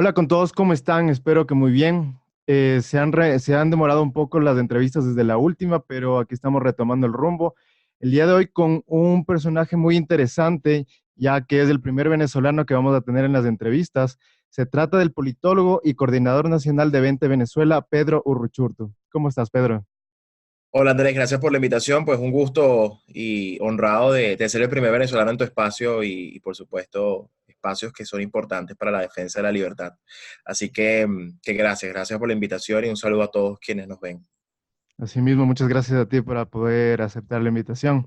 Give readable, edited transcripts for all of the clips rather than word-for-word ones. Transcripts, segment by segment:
Hola con todos, ¿cómo están? Espero que muy bien. Se han demorado un poco las entrevistas desde la última, pero aquí estamos retomando el rumbo. El día de hoy con un personaje muy interesante, ya que es el primer venezolano que vamos a tener en las entrevistas. Se trata del politólogo y coordinador nacional de Vente Venezuela, Pedro Urruchurtu. ¿Cómo estás, Pedro? Hola Andrés, gracias por la invitación. Pues un gusto y honrado de ser el primer venezolano en tu espacio y, por supuesto espacios que son importantes para la defensa de la libertad. Así que gracias por la invitación y un saludo a todos quienes nos ven. Asimismo, muchas gracias a ti por poder aceptar la invitación.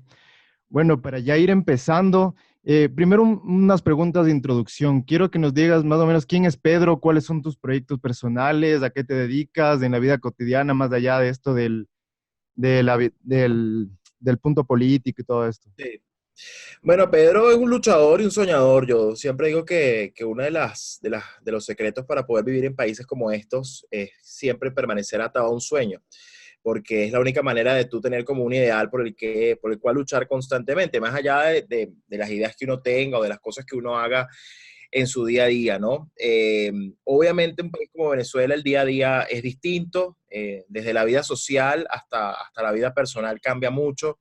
Bueno, para ya ir empezando, primero unas preguntas de introducción. Quiero que nos digas más o menos quién es Pedro, cuáles son tus proyectos personales, a qué te dedicas en la vida cotidiana, más allá de esto del punto político y todo esto. Sí. Bueno, Pedro es un luchador y un soñador. Yo siempre digo que uno de los secretos para poder vivir en países como estos es siempre permanecer atado a un sueño, porque es la única manera de tú tener como un ideal por el cual luchar constantemente, más allá de las ideas que uno tenga o de las cosas que uno haga en su día a día, ¿no? Obviamente un país como Venezuela el día a día es distinto, desde la vida social hasta la vida personal cambia mucho.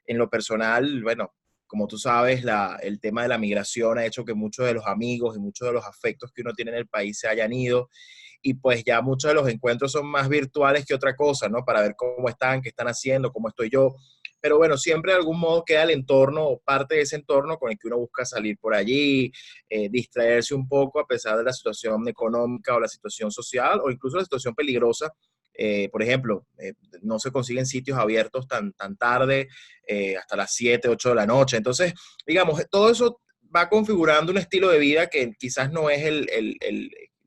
En lo personal, bueno, como tú sabes, el tema de la migración ha hecho que muchos de los amigos y muchos de los afectos que uno tiene en el país se hayan ido y pues ya muchos de los encuentros son más virtuales que otra cosa, ¿no? Para ver cómo están, qué están haciendo, cómo estoy yo. Pero bueno, siempre de algún modo queda el entorno o parte de ese entorno con el que uno busca salir por allí, distraerse un poco a pesar de la situación económica o la situación social o incluso la situación peligrosa. Por ejemplo, no se consiguen sitios abiertos tan tarde, hasta las 7 8 de la noche. Entonces, digamos, todo eso va configurando un estilo de vida que quizás no es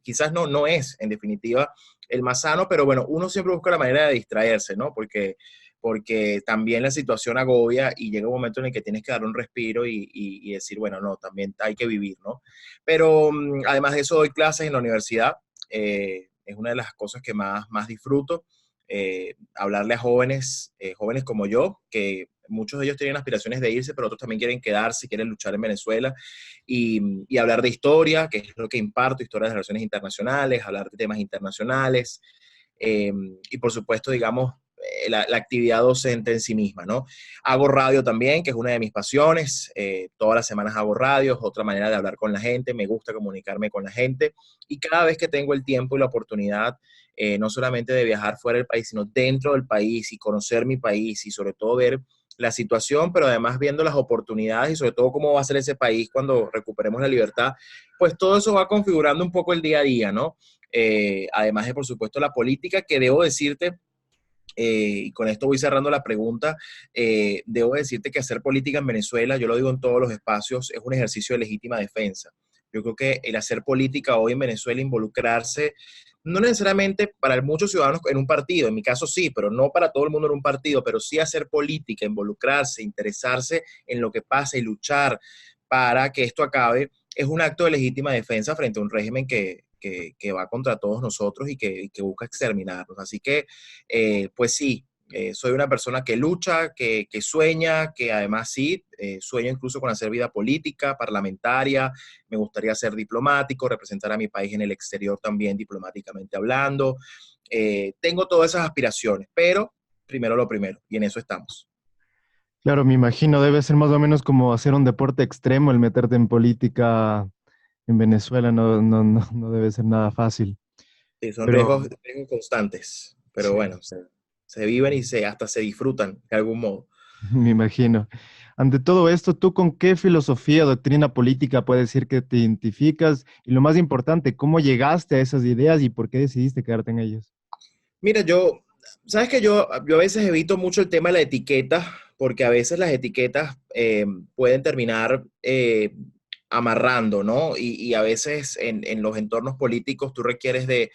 quizás no es, en definitiva, el más sano, pero bueno, uno siempre busca la manera de distraerse, ¿no? Porque también la situación agobia y llega un momento en el que tienes que dar un respiro y decir, bueno, no, también hay que vivir, ¿no? Pero además de eso, doy clases en la universidad. Es una de las cosas que más disfruto. Hablarle a jóvenes como yo, que muchos de ellos tienen aspiraciones de irse, pero otros también quieren quedarse, quieren luchar en Venezuela, y hablar de historia, que es lo que imparto, historia de las relaciones internacionales, hablar de temas internacionales, eh, y por supuesto, digamos, la actividad docente en sí misma, ¿no? Hago radio también, que es una de mis pasiones. Todas las semanas hago radio, es otra manera de hablar con la gente, me gusta comunicarme con la gente y cada vez que tengo el tiempo y la oportunidad, no solamente de viajar fuera del país, sino dentro del país y conocer mi país y sobre todo ver la situación, pero además viendo las oportunidades y sobre todo cómo va a ser ese país cuando recuperemos la libertad, pues todo eso va configurando un poco el día a día, ¿no? Además de, por supuesto, la política, que debo decirte, y con esto voy cerrando la pregunta, debo decirte que hacer política en Venezuela, yo lo digo en todos los espacios, es un ejercicio de legítima defensa. Yo creo que el hacer política hoy en Venezuela, involucrarse, no necesariamente para muchos ciudadanos en un partido, en mi caso sí, pero no para todo el mundo en un partido, pero sí hacer política, involucrarse, interesarse en lo que pasa y luchar para que esto acabe, es un acto de legítima defensa frente a un régimen que va contra todos nosotros y que busca exterminarnos. Así que pues sí, soy una persona que lucha, que sueña, que además sí, sueño incluso con hacer vida política, parlamentaria, me gustaría ser diplomático, representar a mi país en el exterior también diplomáticamente hablando. Tengo todas esas aspiraciones, pero primero lo primero, y en eso estamos. Claro, me imagino, debe ser más o menos como hacer un deporte extremo el meterte en política en Venezuela, no debe ser nada fácil. Sí, son Pero riesgos constantes, pero sí, bueno, se viven y hasta se disfrutan de algún modo. me imagino. Ante todo esto, ¿tú con qué filosofía o doctrina política puedes decir que te identificas? Y lo más importante, ¿cómo llegaste a esas ideas y por qué decidiste quedarte en ellas? Mira, sabes que yo a veces evito mucho el tema de la etiqueta, porque a veces las etiquetas pueden terminar amarrando, ¿no? Y a veces en los entornos políticos tú requieres de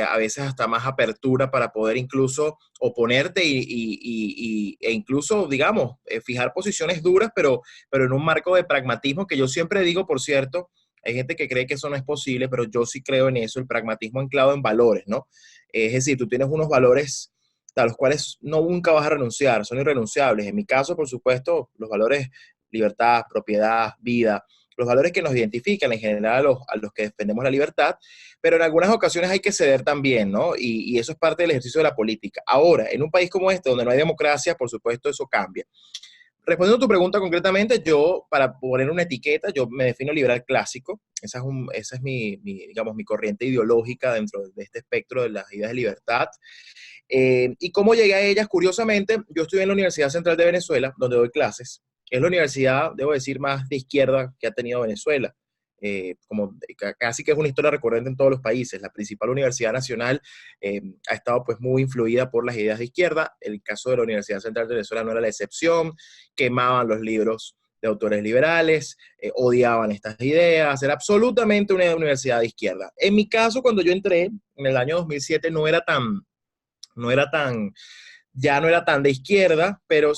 a veces hasta más apertura para poder incluso oponerte e incluso, digamos, fijar posiciones duras, pero en un marco de pragmatismo que yo siempre digo, por cierto, hay gente que cree que eso no es posible, pero yo sí creo en eso, el pragmatismo anclado en valores, ¿no? Es decir, tú tienes unos valores a los cuales no nunca vas a renunciar, son irrenunciables. En mi caso, por supuesto, los valores libertad, propiedad, vida. los valores que nos identifican en general a los que defendemos la libertad, pero en algunas ocasiones hay que ceder también, ¿no? Y eso es parte del ejercicio de la política. Ahora, en un país como este, donde no hay democracia, por supuesto, eso cambia. Respondiendo a tu pregunta concretamente, yo, para poner una etiqueta, yo me defino liberal clásico. Esa es digamos, mi corriente ideológica dentro de este espectro de las ideas de libertad. ¿Y cómo llegué a ellas? Curiosamente, yo estudié en la Universidad Central de Venezuela, donde doy clases. Es la universidad, debo decir, más de izquierda que ha tenido Venezuela. Casi que es una historia recurrente en todos los países. La principal universidad nacional ha estado pues muy influida por las ideas de izquierda. El caso de la Universidad Central de Venezuela no era la excepción. Quemaban los libros de autores liberales, odiaban estas ideas, era absolutamente una universidad de izquierda. En mi caso, cuando yo entré en el año 2007, no era tan, ya no era tan de izquierda, pero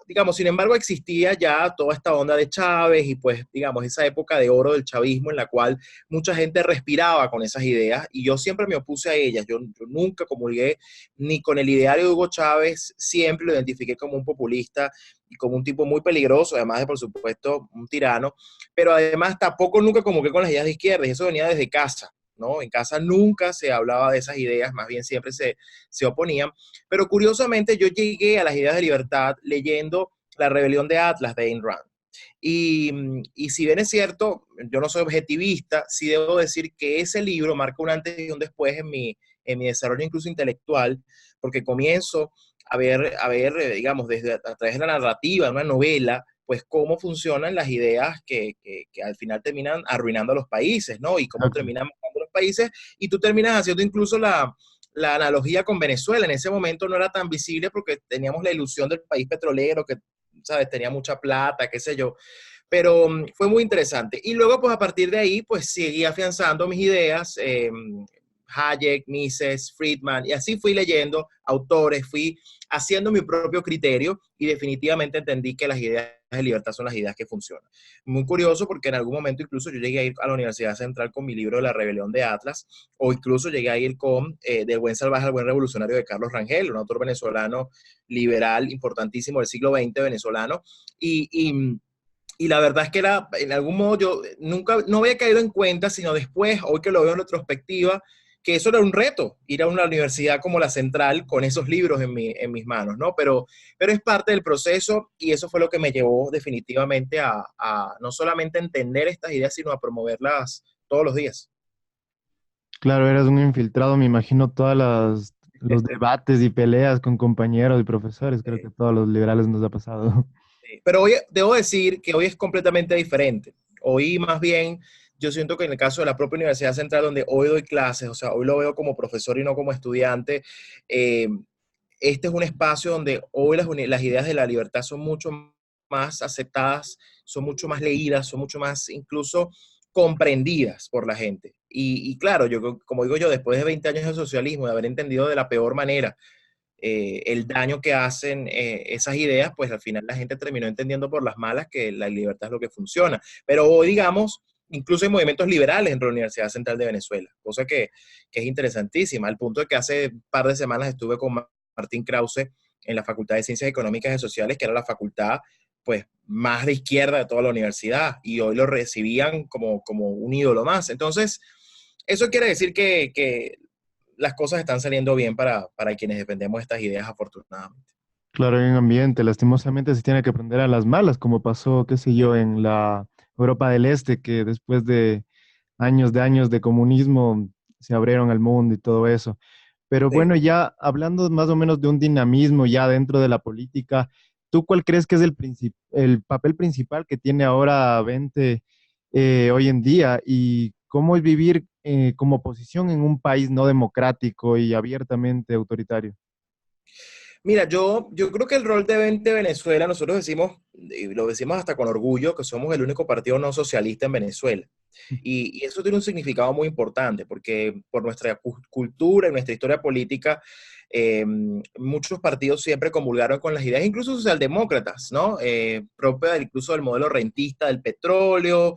digamos, sin embargo existía ya toda esta onda de Chávez y pues, digamos, esa época de oro del chavismo en la cual mucha gente respiraba con esas ideas y yo siempre me opuse a ellas. Yo nunca comulgué ni con el ideario de Hugo Chávez, siempre lo identifiqué como un populista y como un tipo muy peligroso, además de, por supuesto, un tirano, pero además tampoco nunca comulgué con las ideas de izquierda y eso venía desde casa. ¿No? En casa nunca se hablaba de esas ideas, más bien siempre se oponían. Pero curiosamente yo llegué a las ideas de libertad leyendo La rebelión de Atlas de Ayn Rand. Y si bien es cierto, yo no soy objetivista, sí debo decir que ese libro marca un antes y un después en mi desarrollo incluso intelectual, porque comienzo digamos, desde a través de la narrativa, de una novela, pues cómo funcionan las ideas que al final terminan arruinando a los países, ¿no? Y cómo Exacto. terminan matando a los países, y tú terminas haciendo incluso la analogía con Venezuela. En ese momento no era tan visible porque teníamos la ilusión del país petrolero que, ¿sabes? Tenía mucha plata, qué sé yo. Pero fue muy interesante. Y luego, pues a partir de ahí, pues seguí afianzando mis ideas. Hayek, Mises, Friedman, y así fui leyendo autores, fui haciendo mi propio criterio y definitivamente entendí que las ideas de libertad son las ideas que funcionan. Muy curioso porque en algún momento incluso yo llegué a ir a la Universidad Central con mi libro de La rebelión de Atlas, o incluso llegué a ir con Del buen salvaje al buen revolucionario de Carlos Rangel, un autor venezolano liberal importantísimo del siglo XX venezolano, y, y y la verdad es que era, en algún modo yo nunca, no había caído en cuenta, sino después, hoy que lo veo en retrospectiva, que eso era un reto, ir a una universidad como la Central con esos libros en mis manos, ¿no? Pero es parte del proceso y eso fue lo que me llevó definitivamente a no solamente entender estas ideas, sino a promoverlas todos los días. Claro, eras un infiltrado, me imagino todas los debates y peleas con compañeros y profesores, creo que a todos los liberales nos ha pasado. Pero hoy debo decir que hoy es completamente diferente. Hoy más bien, yo siento que en el caso de la propia Universidad Central, donde hoy doy clases, o sea, hoy lo veo como profesor y no como estudiante, eh, este es un espacio donde hoy las ideas de la libertad son mucho más aceptadas, son mucho más leídas, son mucho más incluso comprendidas por la gente. Y claro, yo, como digo yo, después de 20 años de socialismo, de haber entendido de la peor manera el daño que hacen esas ideas, pues al final la gente terminó entendiendo por las malas que la libertad es lo que funciona. Pero hoy, digamos, incluso hay movimientos liberales dentro de la Universidad Central de Venezuela, cosa que es interesantísima, al punto de que hace un par de semanas estuve con Martín Krause en la Facultad de Ciencias Económicas y Sociales, que era la facultad pues más de izquierda de toda la universidad, y hoy lo recibían como un ídolo más. Entonces, eso quiere decir que las cosas están saliendo bien para quienes defendemos estas ideas, afortunadamente. Claro, en ambiente, lastimosamente se tiene que aprender a las malas, como pasó, qué sé yo, en la Europa del Este, que después de años de comunismo se abrieron al mundo y todo eso. Pero Sí. bueno, ya hablando más o menos de un dinamismo ya dentro de la política, ¿tú cuál crees que es el papel principal que tiene ahora 20 hoy en día y cómo es vivir como oposición en un país no democrático y abiertamente autoritario? Mira, yo creo que el rol de 20 Venezuela, nosotros decimos, y lo decimos hasta con orgullo, que somos el único partido no socialista en Venezuela. Y eso tiene un significado muy importante, porque por nuestra cultura y nuestra historia política, muchos partidos siempre comulgaron con las ideas, incluso socialdemócratas, ¿no? Propia incluso del modelo rentista del petróleo.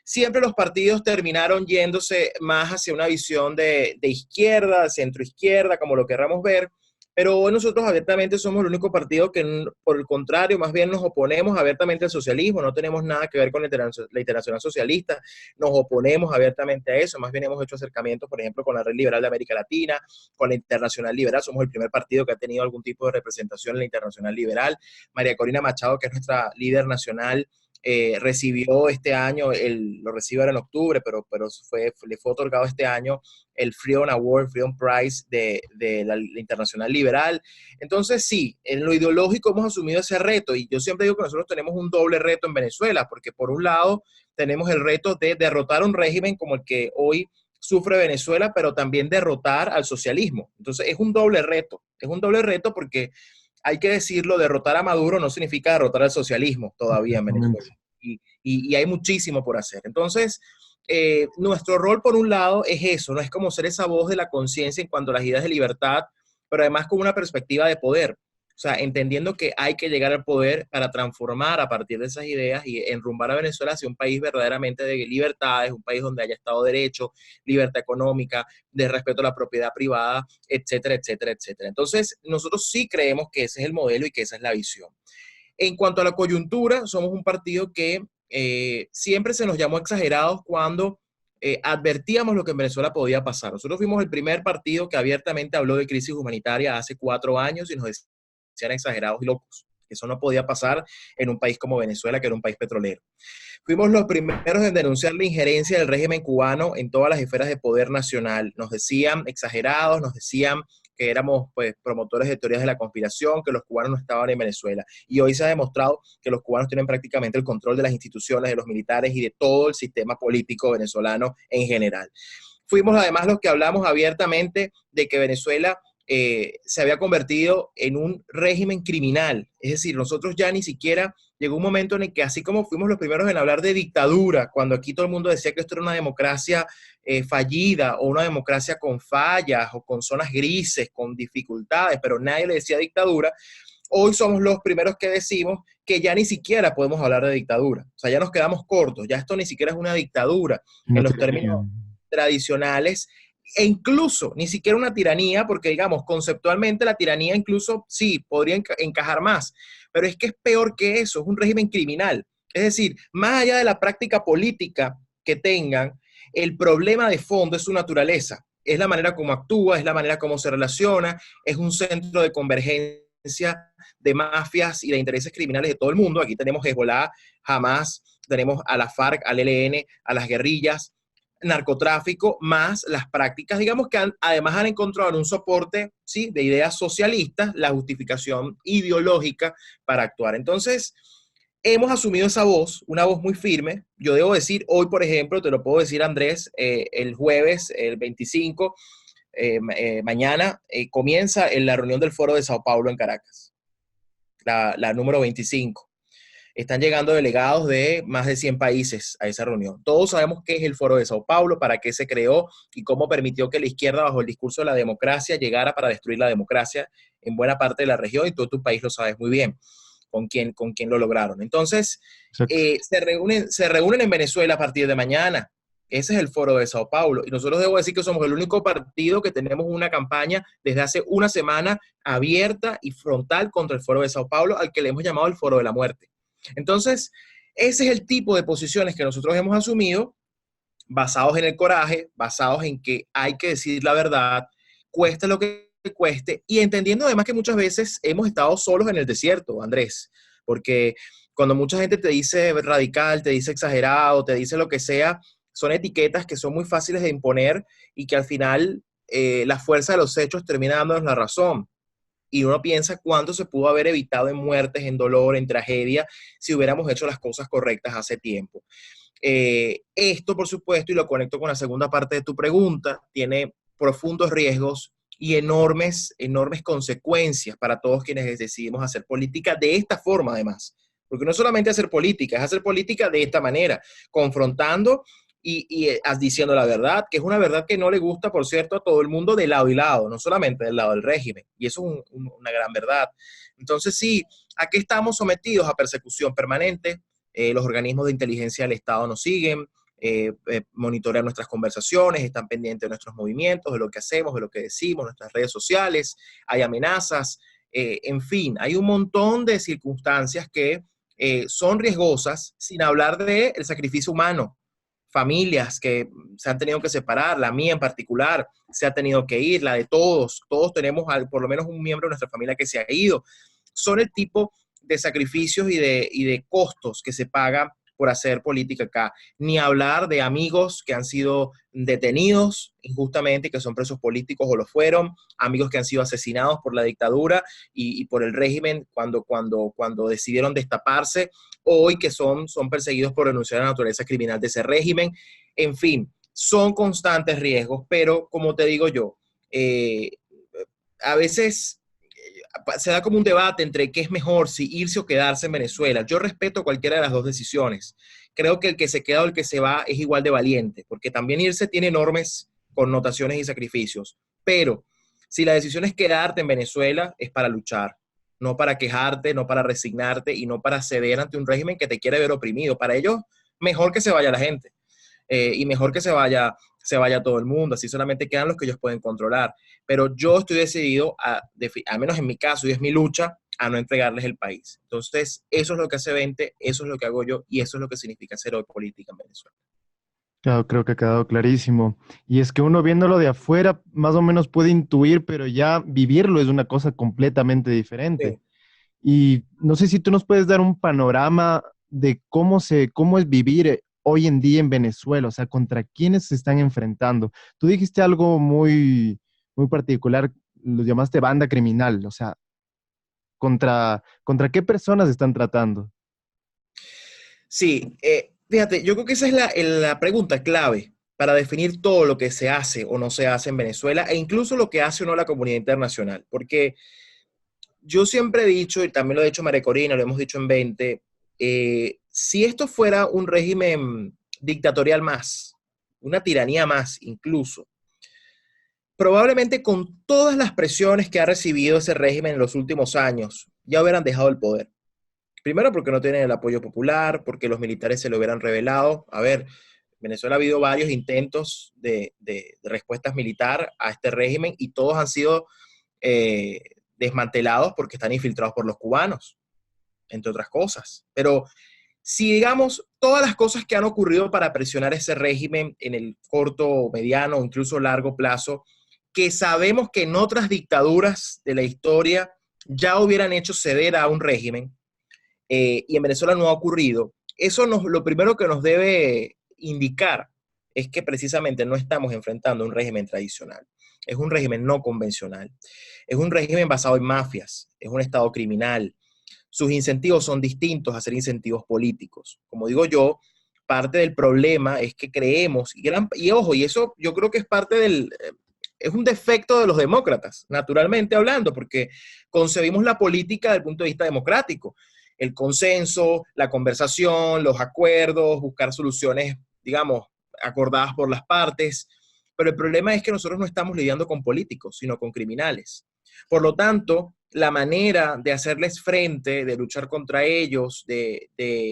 Siempre los partidos terminaron yéndose más hacia una visión de izquierda, centro izquierda, como lo querramos ver, Pero hoy nosotros abiertamente somos el único partido que, por el contrario, más bien nos oponemos abiertamente al socialismo, no tenemos nada que ver con la Internacional Socialista, nos oponemos abiertamente a eso, más bien hemos hecho acercamientos, por ejemplo, con la Red Liberal de América Latina, con la Internacional Liberal, somos el primer partido que ha tenido algún tipo de representación en la Internacional Liberal. María Corina Machado, que es nuestra líder nacional, recibió este año, lo recibe ahora en octubre, pero le fue otorgado este año el Freedom Award, Freedom Prize de la Internacional Liberal. Entonces sí, en lo ideológico hemos asumido ese reto y yo siempre digo que nosotros tenemos un doble reto en Venezuela, porque por un lado tenemos el reto de derrotar un régimen como el que hoy sufre Venezuela, pero también derrotar al socialismo. Entonces es un doble reto porque hay que decirlo, derrotar a Maduro no significa derrotar al socialismo todavía en Venezuela. Y hay muchísimo por hacer. Entonces, nuestro rol, por un lado, es eso, no es como ser esa voz de la conciencia en cuanto a las ideas de libertad, pero además con una perspectiva de poder. O sea, entendiendo que hay que llegar al poder para transformar a partir de esas ideas y enrumbar a Venezuela hacia un país verdaderamente de libertades, un país donde haya Estado de Derecho, libertad económica, de respeto a la propiedad privada, etcétera, etcétera, etcétera. Entonces, nosotros sí creemos que ese es el modelo y que esa es la visión. En cuanto a la coyuntura, somos un partido que siempre se nos llamó exagerados cuando advertíamos lo que en Venezuela podía pasar. Nosotros fuimos el primer partido que abiertamente habló de crisis humanitaria hace 4 años y nos decían exagerados y locos. Eso no podía pasar en un país como Venezuela, que era un país petrolero. Fuimos los primeros en denunciar la injerencia del régimen cubano en todas las esferas de poder nacional. Nos decían exagerados, nos decían que éramos pues, promotores de teorías de la conspiración, que los cubanos no estaban en Venezuela. Y hoy se ha demostrado que los cubanos tienen prácticamente el control de las instituciones, de los militares y de todo el sistema político venezolano en general. Fuimos además los que hablamos abiertamente de que Venezuela se había convertido en un régimen criminal. Es decir, nosotros ya ni siquiera llegó un momento en el que, así como fuimos los primeros en hablar de dictadura, cuando aquí todo el mundo decía que esto era una democracia fallida o una democracia con fallas o con zonas grises, con dificultades, pero nadie le decía dictadura, hoy somos los primeros que decimos que ya ni siquiera podemos hablar de dictadura. O sea, ya nos quedamos cortos, ya esto ni siquiera es una dictadura Una en los tiranía. términos tradicionales e incluso ni siquiera una tiranía, porque digamos, conceptualmente la tiranía incluso sí, podría encajar más, pero es que es peor que eso, es un régimen criminal. Es decir, más allá de la práctica política que tengan, el problema de fondo es su naturaleza, es la manera como actúa, es la manera como se relaciona, es un centro de convergencia de mafias y de intereses criminales de todo el mundo. Aquí tenemos Hezbollah, Hamas, tenemos a la FARC, al ELN, a las guerrillas, narcotráfico, más las prácticas, digamos que además han encontrado un soporte, ¿sí?, de ideas socialistas, la justificación ideológica para actuar. Entonces, hemos asumido esa voz, una voz muy firme. Yo debo decir, hoy, por ejemplo, te lo puedo decir, Andrés, el jueves, el 25, mañana, comienza en la reunión del Foro de Sao Paulo en Caracas, la número 25. Están llegando delegados de más de 100 países a esa reunión. Todos sabemos qué es el Foro de Sao Paulo, para qué se creó y cómo permitió que la izquierda, bajo el discurso de la democracia, llegara para destruir la democracia en buena parte de la región, y todo tu país lo sabes muy bien con quién lo lograron. Entonces, se reúnen en Venezuela a partir de mañana. Ese es el Foro de Sao Paulo. Y nosotros debo decir que somos el único partido que tenemos una campaña desde hace una semana abierta y frontal contra el Foro de Sao Paulo, al que le hemos llamado el Foro de la Muerte. Entonces, ese es el tipo de posiciones que nosotros hemos asumido, basados en el coraje, basados en que hay que decir la verdad, cueste lo que cueste, y entendiendo además que muchas veces hemos estado solos en el desierto, Andrés, porque cuando mucha gente te dice radical, te dice exagerado, te dice lo que sea, son etiquetas que son muy fáciles de imponer y que al final la fuerza de los hechos termina dándonos la razón. Y uno piensa cuánto se pudo haber evitado en muertes, en dolor, en tragedia, si hubiéramos hecho las cosas correctas hace tiempo. Esto, por supuesto, y lo conecto con la segunda parte de tu pregunta, tiene profundos riesgos y enormes, enormes consecuencias para todos quienes decidimos hacer política de esta forma, además. Porque no solamente hacer política, es hacer política de esta manera, confrontando y diciendo la verdad, que es una verdad que no le gusta, por cierto, a todo el mundo de lado y lado, no solamente del lado del régimen. Y eso es una gran verdad. Entonces, sí, aquí estamos sometidos a persecución permanente. Los organismos de inteligencia del Estado nos siguen, monitorean nuestras conversaciones, están pendientes de nuestros movimientos, de lo que hacemos, de lo que decimos, nuestras redes sociales, hay amenazas, en fin, hay un montón de circunstancias que son riesgosas, sin hablar del sacrificio humano. Familias que se han tenido que separar, la mía en particular, se ha tenido que ir, la de todos, todos tenemos por lo menos un miembro de nuestra familia que se ha ido. Son el tipo de sacrificios y de costos que se paga por hacer política acá. Ni hablar de amigos que han sido detenidos injustamente y que son presos políticos o lo fueron, amigos que han sido asesinados por la dictadura y por el régimen cuando decidieron destaparse, hoy que son perseguidos por renunciar a la naturaleza criminal de ese régimen. En fin, son constantes riesgos, pero como te digo yo, a veces se da como un debate entre qué es mejor, si irse o quedarse en Venezuela. Yo respeto cualquiera de las dos decisiones. Creo que el que se queda o el que se va es igual de valiente, porque también irse tiene enormes connotaciones y sacrificios. Pero si la decisión es quedarte en Venezuela, es para luchar, no para quejarte, no para resignarte y no para ceder ante un régimen que te quiere ver oprimido. Para ellos, mejor que se vaya la gente y mejor que se vaya todo el mundo, así solamente quedan los que ellos pueden controlar. Pero yo estoy decidido, al menos en mi caso y es mi lucha, a no entregarles el país. Entonces, eso es lo que hace 20, eso es lo que hago yo y eso es lo que significa hacer hoy política en Venezuela. Claro, creo que ha quedado clarísimo. Y es que uno viéndolo de afuera más o menos puede intuir, pero ya vivirlo es una cosa completamente diferente. Sí. Y no sé si tú nos puedes dar un panorama de cómo es vivir hoy en día en Venezuela, o sea, contra quiénes se están enfrentando. Tú dijiste algo muy particular, lo llamaste banda criminal, o sea, contra qué personas están tratando. Sí, fíjate, yo creo que esa es la pregunta clave para definir todo lo que se hace o no se hace en Venezuela e incluso lo que hace o no la comunidad internacional. Porque yo siempre he dicho, y también lo ha dicho María Corina, lo hemos dicho en 20, si esto fuera un régimen dictatorial más, una tiranía más incluso, probablemente con todas las presiones que ha recibido ese régimen en los últimos años, ya hubieran dejado el poder. Primero porque no tienen el apoyo popular, porque los militares se lo hubieran revelado. A ver, en Venezuela ha habido varios intentos de respuestas militar a este régimen y todos han sido eh, desmantelados porque están infiltrados por los cubanos, entre otras cosas. Pero si digamos todas las cosas que han ocurrido para presionar ese régimen en el corto, mediano o incluso largo plazo, que sabemos que en otras dictaduras de la historia ya hubieran hecho ceder a un régimen, y en Venezuela no ha ocurrido, lo primero que nos debe indicar es que precisamente no estamos enfrentando un régimen tradicional, es un régimen no convencional, es un régimen basado en mafias, es un estado criminal, sus incentivos son distintos a ser incentivos políticos. Como digo yo, parte del problema es que creemos, y ojo, y eso yo creo que es parte es un defecto de los demócratas, naturalmente hablando, porque concebimos la política desde el punto de vista democrático. El consenso, la conversación, los acuerdos, buscar soluciones, digamos, acordadas por las partes. Pero el problema es que nosotros no estamos lidiando con políticos, sino con criminales. Por lo tanto, la manera de hacerles frente, de luchar contra ellos, de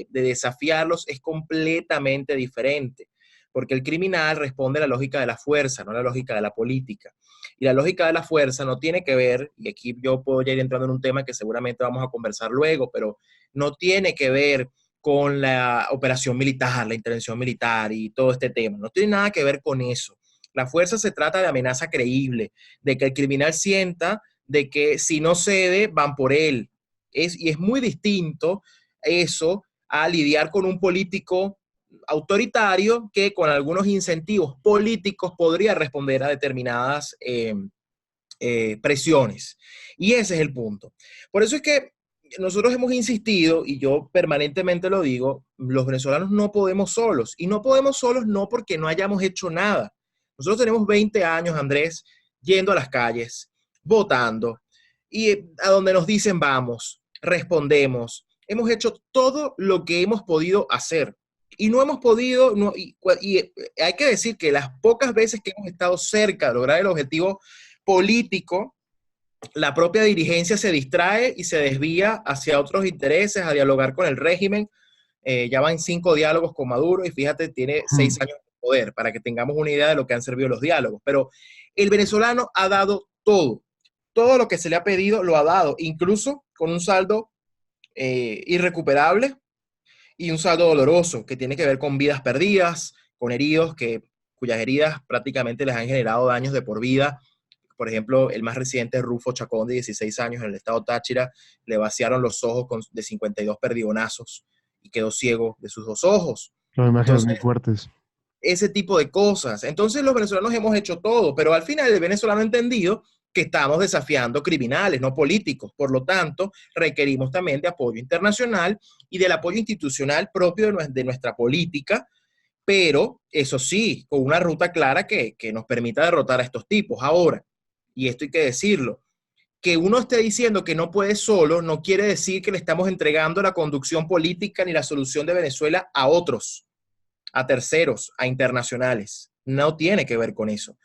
desafiarlos es completamente diferente, porque el criminal responde a la lógica de la fuerza, no a la lógica de la política. Y la lógica de la fuerza no tiene que ver, y aquí yo puedo ya ir entrando en un tema que seguramente vamos a conversar luego, pero no tiene que ver con la operación militar, la intervención militar y todo este tema. No tiene nada que ver con eso. La fuerza se trata de amenaza creíble, de que el criminal sienta de que si no cede, van por él. Y es muy distinto eso a lidiar con un político autoritario que con algunos incentivos políticos podría responder a determinadas presiones. Y ese es el punto. Por eso es que nosotros hemos insistido, y yo permanentemente lo digo, los venezolanos no podemos solos. Y no podemos solos no porque no hayamos hecho nada. Nosotros tenemos 20 años, Andrés, yendo a las calles, votando, y a donde nos dicen vamos, respondemos. Hemos hecho todo lo que hemos podido hacer. Y no hemos podido, y hay que decir que las pocas veces que hemos estado cerca de lograr el objetivo político, la propia dirigencia se distrae y se desvía hacia otros intereses, a dialogar con el régimen, ya van 5 diálogos con Maduro y fíjate, tiene 6 años de poder, para que tengamos una idea de lo que han servido los diálogos. Pero el venezolano ha dado todo lo que se le ha pedido lo ha dado, incluso con un saldo irrecuperable y un saldo doloroso que tiene que ver con vidas perdidas, con heridos cuyas heridas prácticamente les han generado daños de por vida. Por ejemplo, el más reciente, Rufo Chacón, de 16 años, en el estado Táchira, le vaciaron los ojos de 52 perdigonazos y quedó ciego de sus 2 ojos. Son imágenes muy Entonces, fuertes. ese tipo de cosas. Entonces, los venezolanos hemos hecho todo, pero al final el venezolano ha entendido que estamos desafiando criminales, no políticos. Por lo tanto, requerimos también de apoyo internacional y del apoyo institucional propio de nuestra política, pero eso sí, con una ruta clara que nos permita derrotar a estos tipos. Ahora, y esto hay que decirlo, que uno esté diciendo que no puede solo no quiere decir que le estamos entregando la conducción política ni la solución de Venezuela a otros, a terceros, a internacionales. No tiene que ver con eso.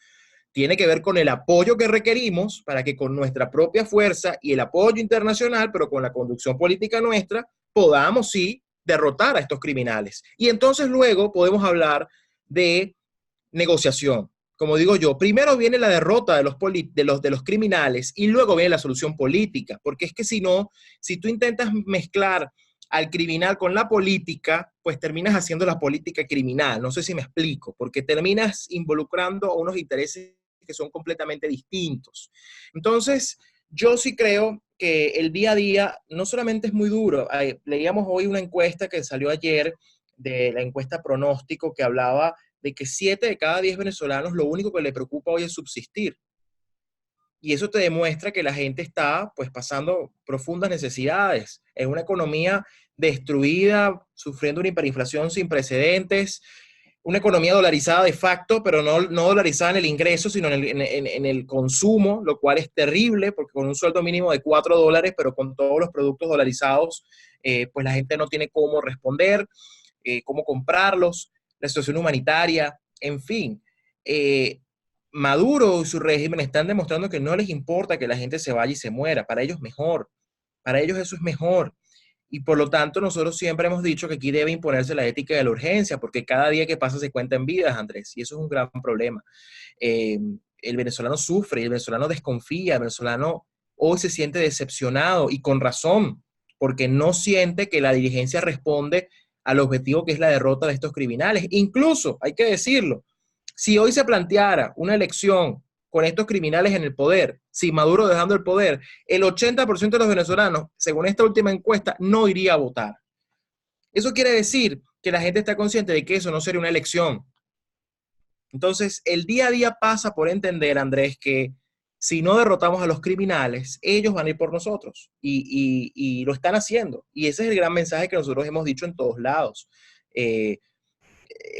Tiene que ver con el apoyo que requerimos para que con nuestra propia fuerza y el apoyo internacional, pero con la conducción política nuestra, podamos sí derrotar a estos criminales. Y entonces luego podemos hablar de negociación. Como digo yo, primero viene la derrota de los criminales y luego viene la solución política, porque es que si no, si tú intentas mezclar al criminal con la política, pues terminas haciendo la política criminal. No sé si me explico, porque terminas involucrando a unos intereses que son completamente distintos. Entonces, yo sí creo que el día a día no solamente es muy duro. Leíamos hoy una encuesta que salió ayer, de la encuesta pronóstico, que hablaba de que 7 de cada 10 venezolanos lo único que le preocupa hoy es subsistir. Y eso te demuestra que la gente está pues pasando profundas necesidades. Es una economía destruida, sufriendo una hiperinflación sin precedentes, una economía dolarizada de facto, pero no dolarizada en el ingreso, sino en el consumo, lo cual es terrible, porque con un sueldo mínimo de $4, pero con todos los productos dolarizados, pues la gente no tiene cómo responder, cómo comprarlos, la situación humanitaria, en fin. Maduro y su régimen están demostrando que no les importa que la gente se vaya y se muera, para ellos mejor, para ellos eso es mejor. Y por lo tanto, nosotros siempre hemos dicho que aquí debe imponerse la ética de la urgencia, porque cada día que pasa se cuenta en vidas, Andrés, y eso es un gran problema. Eh, el venezolano sufre, el venezolano desconfía, el venezolano hoy se siente decepcionado y con razón, porque no siente que la dirigencia responde al objetivo que es la derrota de estos criminales. Incluso, hay que decirlo, si hoy se planteara una elección con estos criminales en el poder, si Maduro dejando el poder, el 80% de los venezolanos, según esta última encuesta, no iría a votar. Eso quiere decir que la gente está consciente de que eso no sería una elección. Entonces, el día a día pasa por entender, Andrés, que si no derrotamos a los criminales, ellos van a ir por nosotros y lo están haciendo. Y ese es el gran mensaje que nosotros hemos dicho en todos lados. Eh,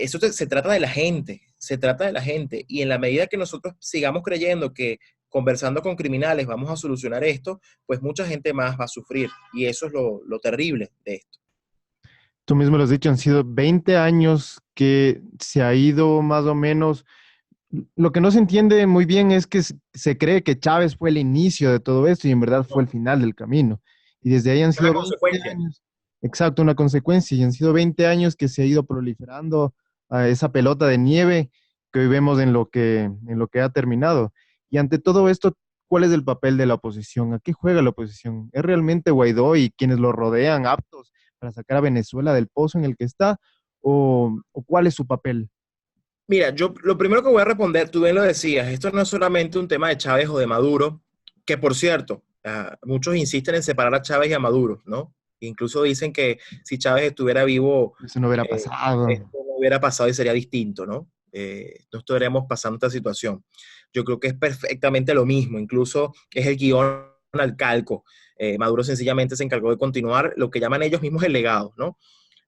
se trata de la gente, se trata de la gente. Y en la medida que nosotros sigamos creyendo que conversando con criminales vamos a solucionar esto, pues mucha gente más va a sufrir. Y eso es lo terrible de esto. Tú mismo lo has dicho, han sido 20 años que se ha ido más o menos. Lo que no se entiende muy bien es que se cree que Chávez fue el inicio de todo esto y en verdad fue el final del camino. Y desde ahí han Es una sido 20 consecuencia. años, exacto, una consecuencia, y han sido 20 años que se ha ido proliferando esa pelota de nieve que hoy vemos en lo que ha terminado. Y ante todo esto, ¿cuál es el papel de la oposición? ¿A qué juega la oposición? ¿Es realmente Guaidó y quienes lo rodean aptos para sacar a Venezuela del pozo en el que está? ¿O cuál es su papel? Mira, yo lo primero que voy a responder, tú bien lo decías, esto no es solamente un tema de Chávez o de Maduro, que por cierto, muchos insisten en separar a Chávez y a Maduro, ¿no? Incluso dicen que si Chávez estuviera vivo, Eso no hubiera eh, pasado. esto no hubiera pasado y sería distinto, ¿no? No estaríamos pasando esta situación. Yo creo que es perfectamente lo mismo, incluso es el guión al calco. Maduro sencillamente se encargó de continuar lo que llaman ellos mismos el legado, ¿no?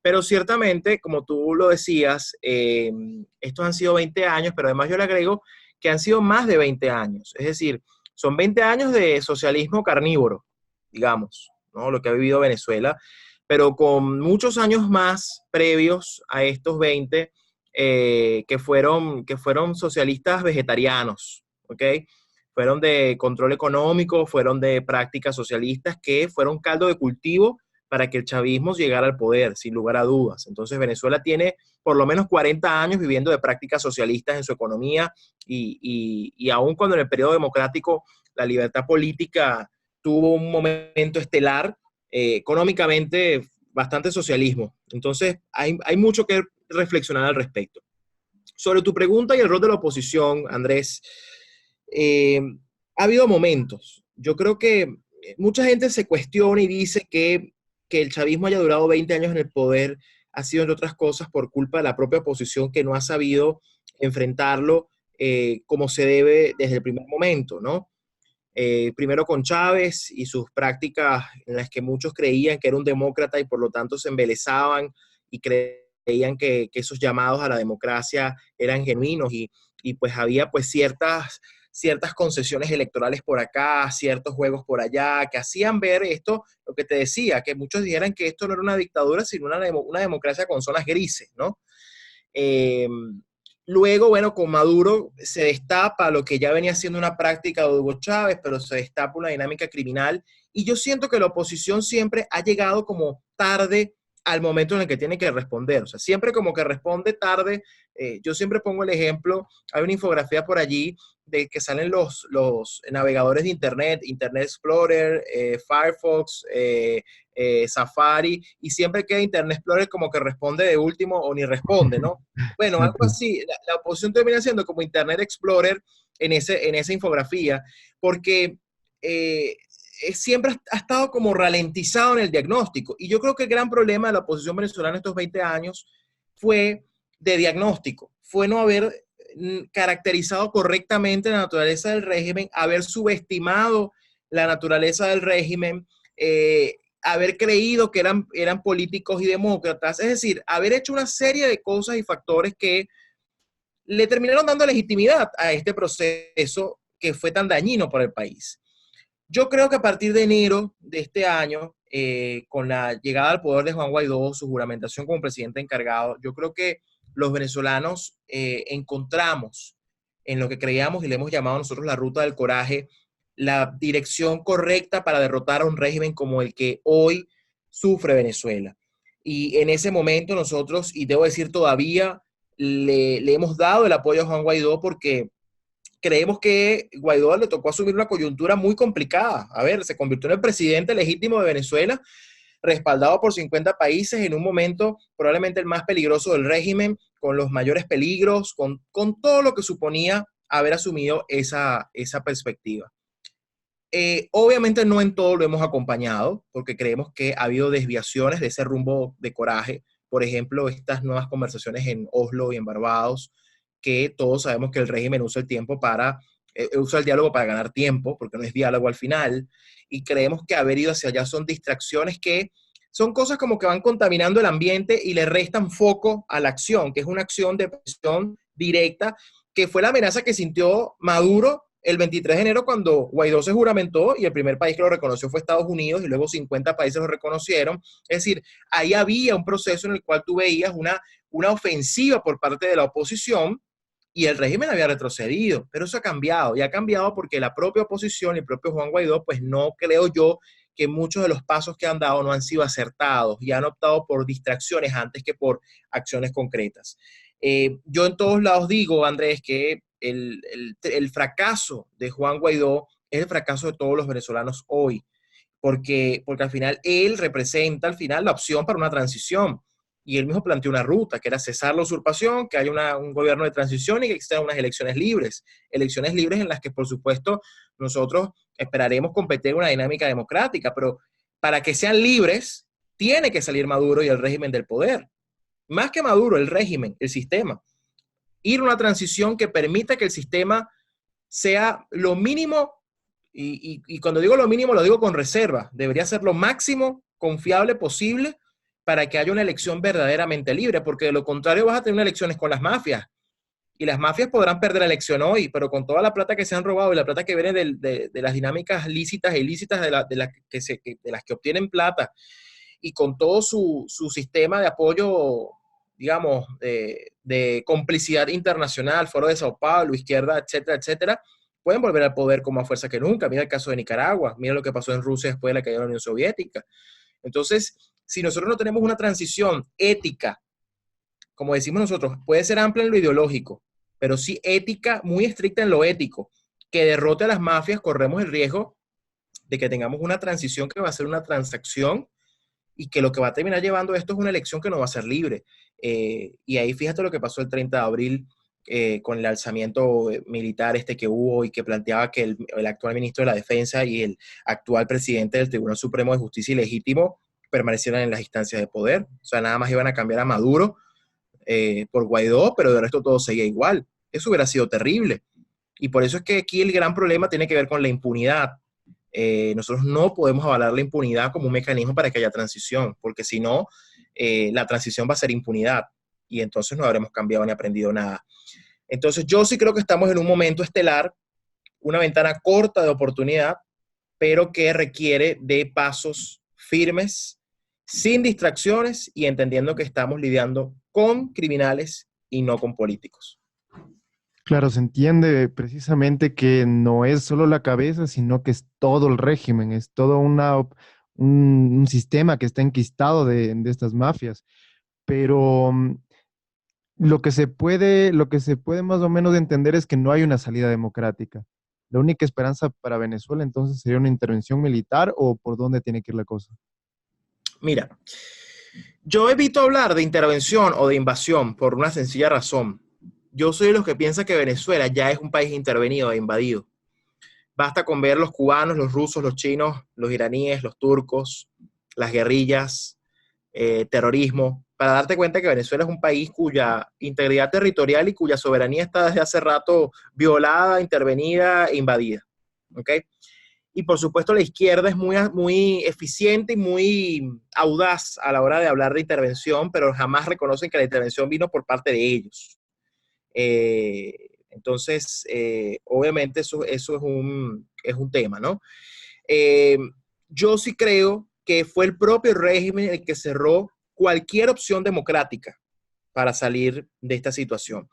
Pero ciertamente, como tú lo decías, estos han sido 20 años, pero además yo le agrego que han sido más de 20 años. Es decir, son 20 años de socialismo carnívoro, digamos, ¿no? Lo que ha vivido Venezuela, pero con muchos años más previos a estos 20 que fueron socialistas vegetarianos, ¿ok? Fueron de control económico, fueron de prácticas socialistas que fueron caldo de cultivo para que el chavismo llegara al poder, sin lugar a dudas. Entonces Venezuela tiene por lo menos 40 años viviendo de prácticas socialistas en su economía y aun cuando en el periodo democrático la libertad política tuvo un momento estelar, económicamente bastante socialismo. Entonces hay mucho que reflexionar al respecto. Sobre tu pregunta y el rol de la oposición, Andrés, eh, ha habido momentos. Yo creo que mucha gente se cuestiona y dice que el chavismo haya durado 20 años en el poder ha sido, entre otras cosas, por culpa de la propia oposición que no ha sabido enfrentarlo como se debe desde el primer momento, ¿no? Primero con Chávez y sus prácticas en las que muchos creían que era un demócrata y por lo tanto se embelesaban y creían que esos llamados a la democracia eran genuinos y pues había pues ciertas concesiones electorales por acá, ciertos juegos por allá, que hacían ver esto, lo que te decía, que muchos dijeran que esto no era una dictadura, sino una democracia con zonas grises, ¿no? Eh, Luego, bueno, con Maduro se destapa lo que ya venía siendo una práctica de Hugo Chávez, pero se destapa una dinámica criminal. Y yo siento que la oposición siempre ha llegado como tarde al momento en el que tiene que responder. O sea, siempre como que responde tarde. Yo siempre pongo el ejemplo, hay una infografía por allí de que salen los navegadores de Internet, Internet Explorer, Firefox, Safari, y siempre queda Internet Explorer como que responde de último o ni responde, ¿no? Bueno, algo Exacto. así. La oposición termina siendo como Internet Explorer en esa infografía, porque eh, siempre ha estado como ralentizado en el diagnóstico. Y yo creo que el gran problema de la oposición venezolana estos 20 años fue de diagnóstico, fue no haber caracterizado correctamente la naturaleza del régimen, haber subestimado la naturaleza del régimen, haber creído que eran políticos y demócratas, es decir, haber hecho una serie de cosas y factores que le terminaron dando legitimidad a este proceso que fue tan dañino para el país. Yo creo que a partir de enero de este año, con la llegada al poder de Juan Guaidó, su juramentación como presidente encargado, yo creo que los venezolanos encontramos en lo que creíamos y le hemos llamado nosotros la ruta del coraje, la dirección correcta para derrotar a un régimen como el que hoy sufre Venezuela. Y en ese momento nosotros, y debo decir todavía, le hemos dado el apoyo a Juan Guaidó porque creemos que Guaidó le tocó asumir una coyuntura muy complicada. A ver, se convirtió en el presidente legítimo de Venezuela, respaldado por 50 países en un momento probablemente el más peligroso del régimen, con los mayores peligros, con todo lo que suponía haber asumido esa perspectiva. Obviamente no en todo lo hemos acompañado, porque creemos que ha habido desviaciones de ese rumbo de coraje. Por ejemplo, estas nuevas conversaciones en Oslo y en Barbados, que todos sabemos que el régimen usa el diálogo para ganar tiempo, porque no es diálogo al final, y creemos que haber ido hacia allá son distracciones que son cosas como que van contaminando el ambiente y le restan foco a la acción, que es una acción de presión directa, que fue la amenaza que sintió Maduro el 23 de enero cuando Guaidó se juramentó y el primer país que lo reconoció fue Estados Unidos y luego 50 países lo reconocieron. Es decir, ahí había un proceso en el cual tú veías una ofensiva por parte de la oposición y el régimen había retrocedido, pero eso ha cambiado y ha cambiado porque la propia oposición y el propio Juan Guaidó, pues no creo yo que muchos de los pasos que han dado no han sido acertados y han optado por distracciones antes que por acciones concretas. Yo en todos lados digo, Andrés, que el fracaso de Juan Guaidó es el fracaso de todos los venezolanos hoy, porque al final él representa al final la opción para una transición. Y él mismo planteó una ruta, que era cesar la usurpación, que haya un gobierno de transición y que existan unas elecciones libres en las que, por supuesto, nosotros esperaremos competir en una dinámica democrática, pero para que sean libres, tiene que salir Maduro y el régimen del poder. Más que Maduro, el régimen, el sistema. Ir a una transición que permita que el sistema sea lo mínimo, y cuando digo lo mínimo lo digo con reserva, debería ser lo máximo confiable posible para que haya una elección verdaderamente libre, porque de lo contrario vas a tener elecciones con las mafias, y las mafias podrán perder la elección hoy, pero con toda la plata que se han robado y la plata que viene de las dinámicas lícitas e ilícitas de las que obtienen plata, y con todo su sistema de apoyo, digamos, de complicidad internacional, Foro de Sao Paulo, izquierda, etcétera, etcétera, pueden volver al poder con más fuerza que nunca. Mira el caso de Nicaragua, mira lo que pasó en Rusia después de la caída de la Unión Soviética. Entonces, si nosotros no tenemos una transición ética, como decimos nosotros, puede ser amplia en lo ideológico, pero sí ética, muy estricta en lo ético, que derrote a las mafias, corremos el riesgo de que tengamos una transición que va a ser una transacción y que lo que va a terminar llevando esto es una elección que no va a ser libre. Y ahí fíjate lo que pasó el 30 de abril con el alzamiento militar que hubo y que planteaba que el actual ministro de la Defensa y el actual presidente del Tribunal Supremo de Justicia y Legítimo permanecieran en las instancias de poder. O sea, nada más iban a cambiar a Maduro por Guaidó, pero de resto todo seguía igual. Eso hubiera sido terrible. Y por eso es que aquí el gran problema tiene que ver con la impunidad. Nosotros no podemos avalar la impunidad como un mecanismo para que haya transición, porque si no, la transición va a ser impunidad y entonces no habremos cambiado ni aprendido nada. Entonces yo sí creo que estamos en un momento estelar, una ventana corta de oportunidad, pero que requiere de pasos firmes, sin distracciones y entendiendo que estamos lidiando con criminales y no con políticos. Claro, se entiende precisamente que no es solo la cabeza, sino que es todo el régimen, es todo un sistema que está enquistado de estas mafias. Pero lo que se puede más o menos entender es que no hay una salida democrática. La única esperanza para Venezuela entonces sería una intervención militar o por dónde tiene que ir la cosa. Mira, yo evito hablar de intervención o de invasión por una sencilla razón. Yo soy de los que piensa que Venezuela ya es un país intervenido e invadido. Basta con ver los cubanos, los rusos, los chinos, los iraníes, los turcos, las guerrillas, terrorismo, para darte cuenta que Venezuela es un país cuya integridad territorial y cuya soberanía está desde hace rato violada, intervenida e invadida. ¿Ok? Y por supuesto la izquierda es muy eficiente y muy audaz a la hora de hablar de intervención, pero jamás reconocen que la intervención vino por parte de ellos. Eh, entonces, obviamente eso es un tema, ¿no? Eh, yo sí creo que fue el propio régimen el que cerró cualquier opción democrática para salir de esta situación.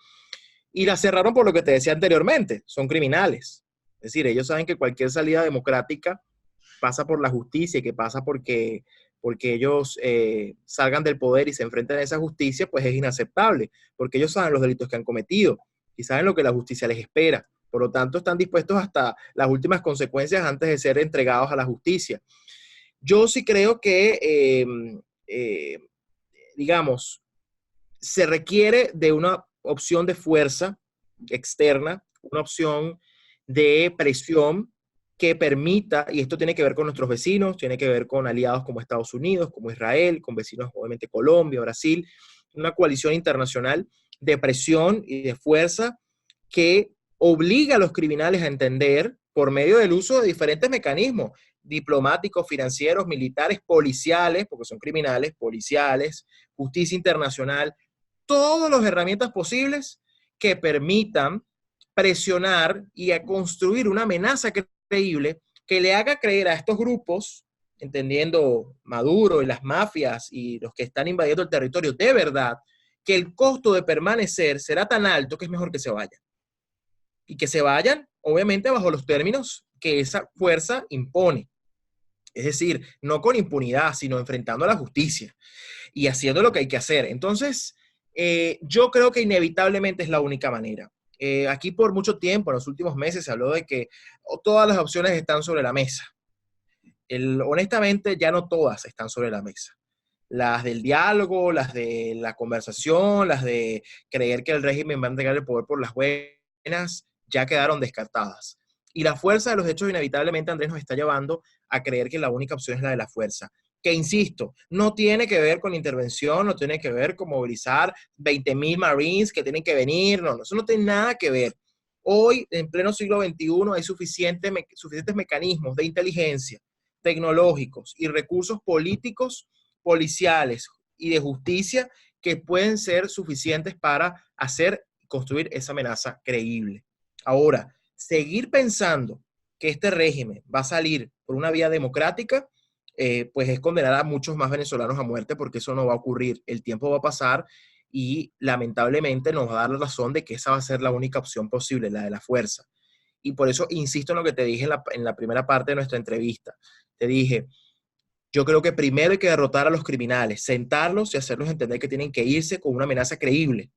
Y la cerraron por lo que te decía anteriormente, son criminales. Es decir, ellos saben que cualquier salida democrática pasa por la justicia y que pasa porque ellos salgan del poder y se enfrenten a esa justicia, pues es inaceptable, porque ellos saben los delitos que han cometido y saben lo que la justicia les espera. Por lo tanto, están dispuestos hasta las últimas consecuencias antes de ser entregados a la justicia. Yo sí creo que, eh, digamos, se requiere de una opción de fuerza externa, una opción de presión que permita, y esto tiene que ver con nuestros vecinos, tiene que ver con aliados como Estados Unidos, como Israel, con vecinos obviamente Colombia, Brasil, una coalición internacional de presión y de fuerza que obliga a los criminales a entender por medio del uso de diferentes mecanismos diplomáticos, financieros, militares, policiales, porque son criminales, policiales, justicia internacional, todas las herramientas posibles que permitan presionar y a construir una amenaza creíble que le haga creer a estos grupos, entendiendo Maduro y las mafias y los que están invadiendo el territorio de verdad, que el costo de permanecer será tan alto que es mejor que se vayan. Y que se vayan, obviamente, bajo los términos que esa fuerza impone. Es decir, no con impunidad, sino enfrentando a la justicia y haciendo lo que hay que hacer. Entonces, yo creo que inevitablemente es la única manera. Aquí por mucho tiempo, en los últimos meses, se habló de que todas las opciones están sobre la mesa. Honestamente, ya no todas están sobre la mesa. Las del diálogo, las de la conversación, las de creer que el régimen va a entregar el poder por las buenas, ya quedaron descartadas. Y la fuerza de los hechos inevitablemente, Andrés, nos está llevando a creer que la única opción es la de la fuerza. Que, insisto, no tiene que ver con intervención, no tiene que ver con movilizar 20.000 Marines que tienen que venir, no, eso no tiene nada que ver. Hoy, en pleno siglo XXI, hay suficientes mecanismos de inteligencia, tecnológicos y recursos políticos, policiales y de justicia que pueden ser suficientes para hacer y construir esa amenaza creíble. Ahora, seguir pensando que este régimen va a salir por una vía democrática, pues es condenar a muchos más venezolanos a muerte porque eso no va a ocurrir. El tiempo va a pasar y lamentablemente nos va a dar la razón de que esa va a ser la única opción posible, la de la fuerza. Y por eso insisto en lo que te dije en la primera parte de nuestra entrevista. Te dije, Yo creo que primero hay que derrotar a los criminales, sentarlos y hacerlos entender que tienen que irse con una amenaza creíble.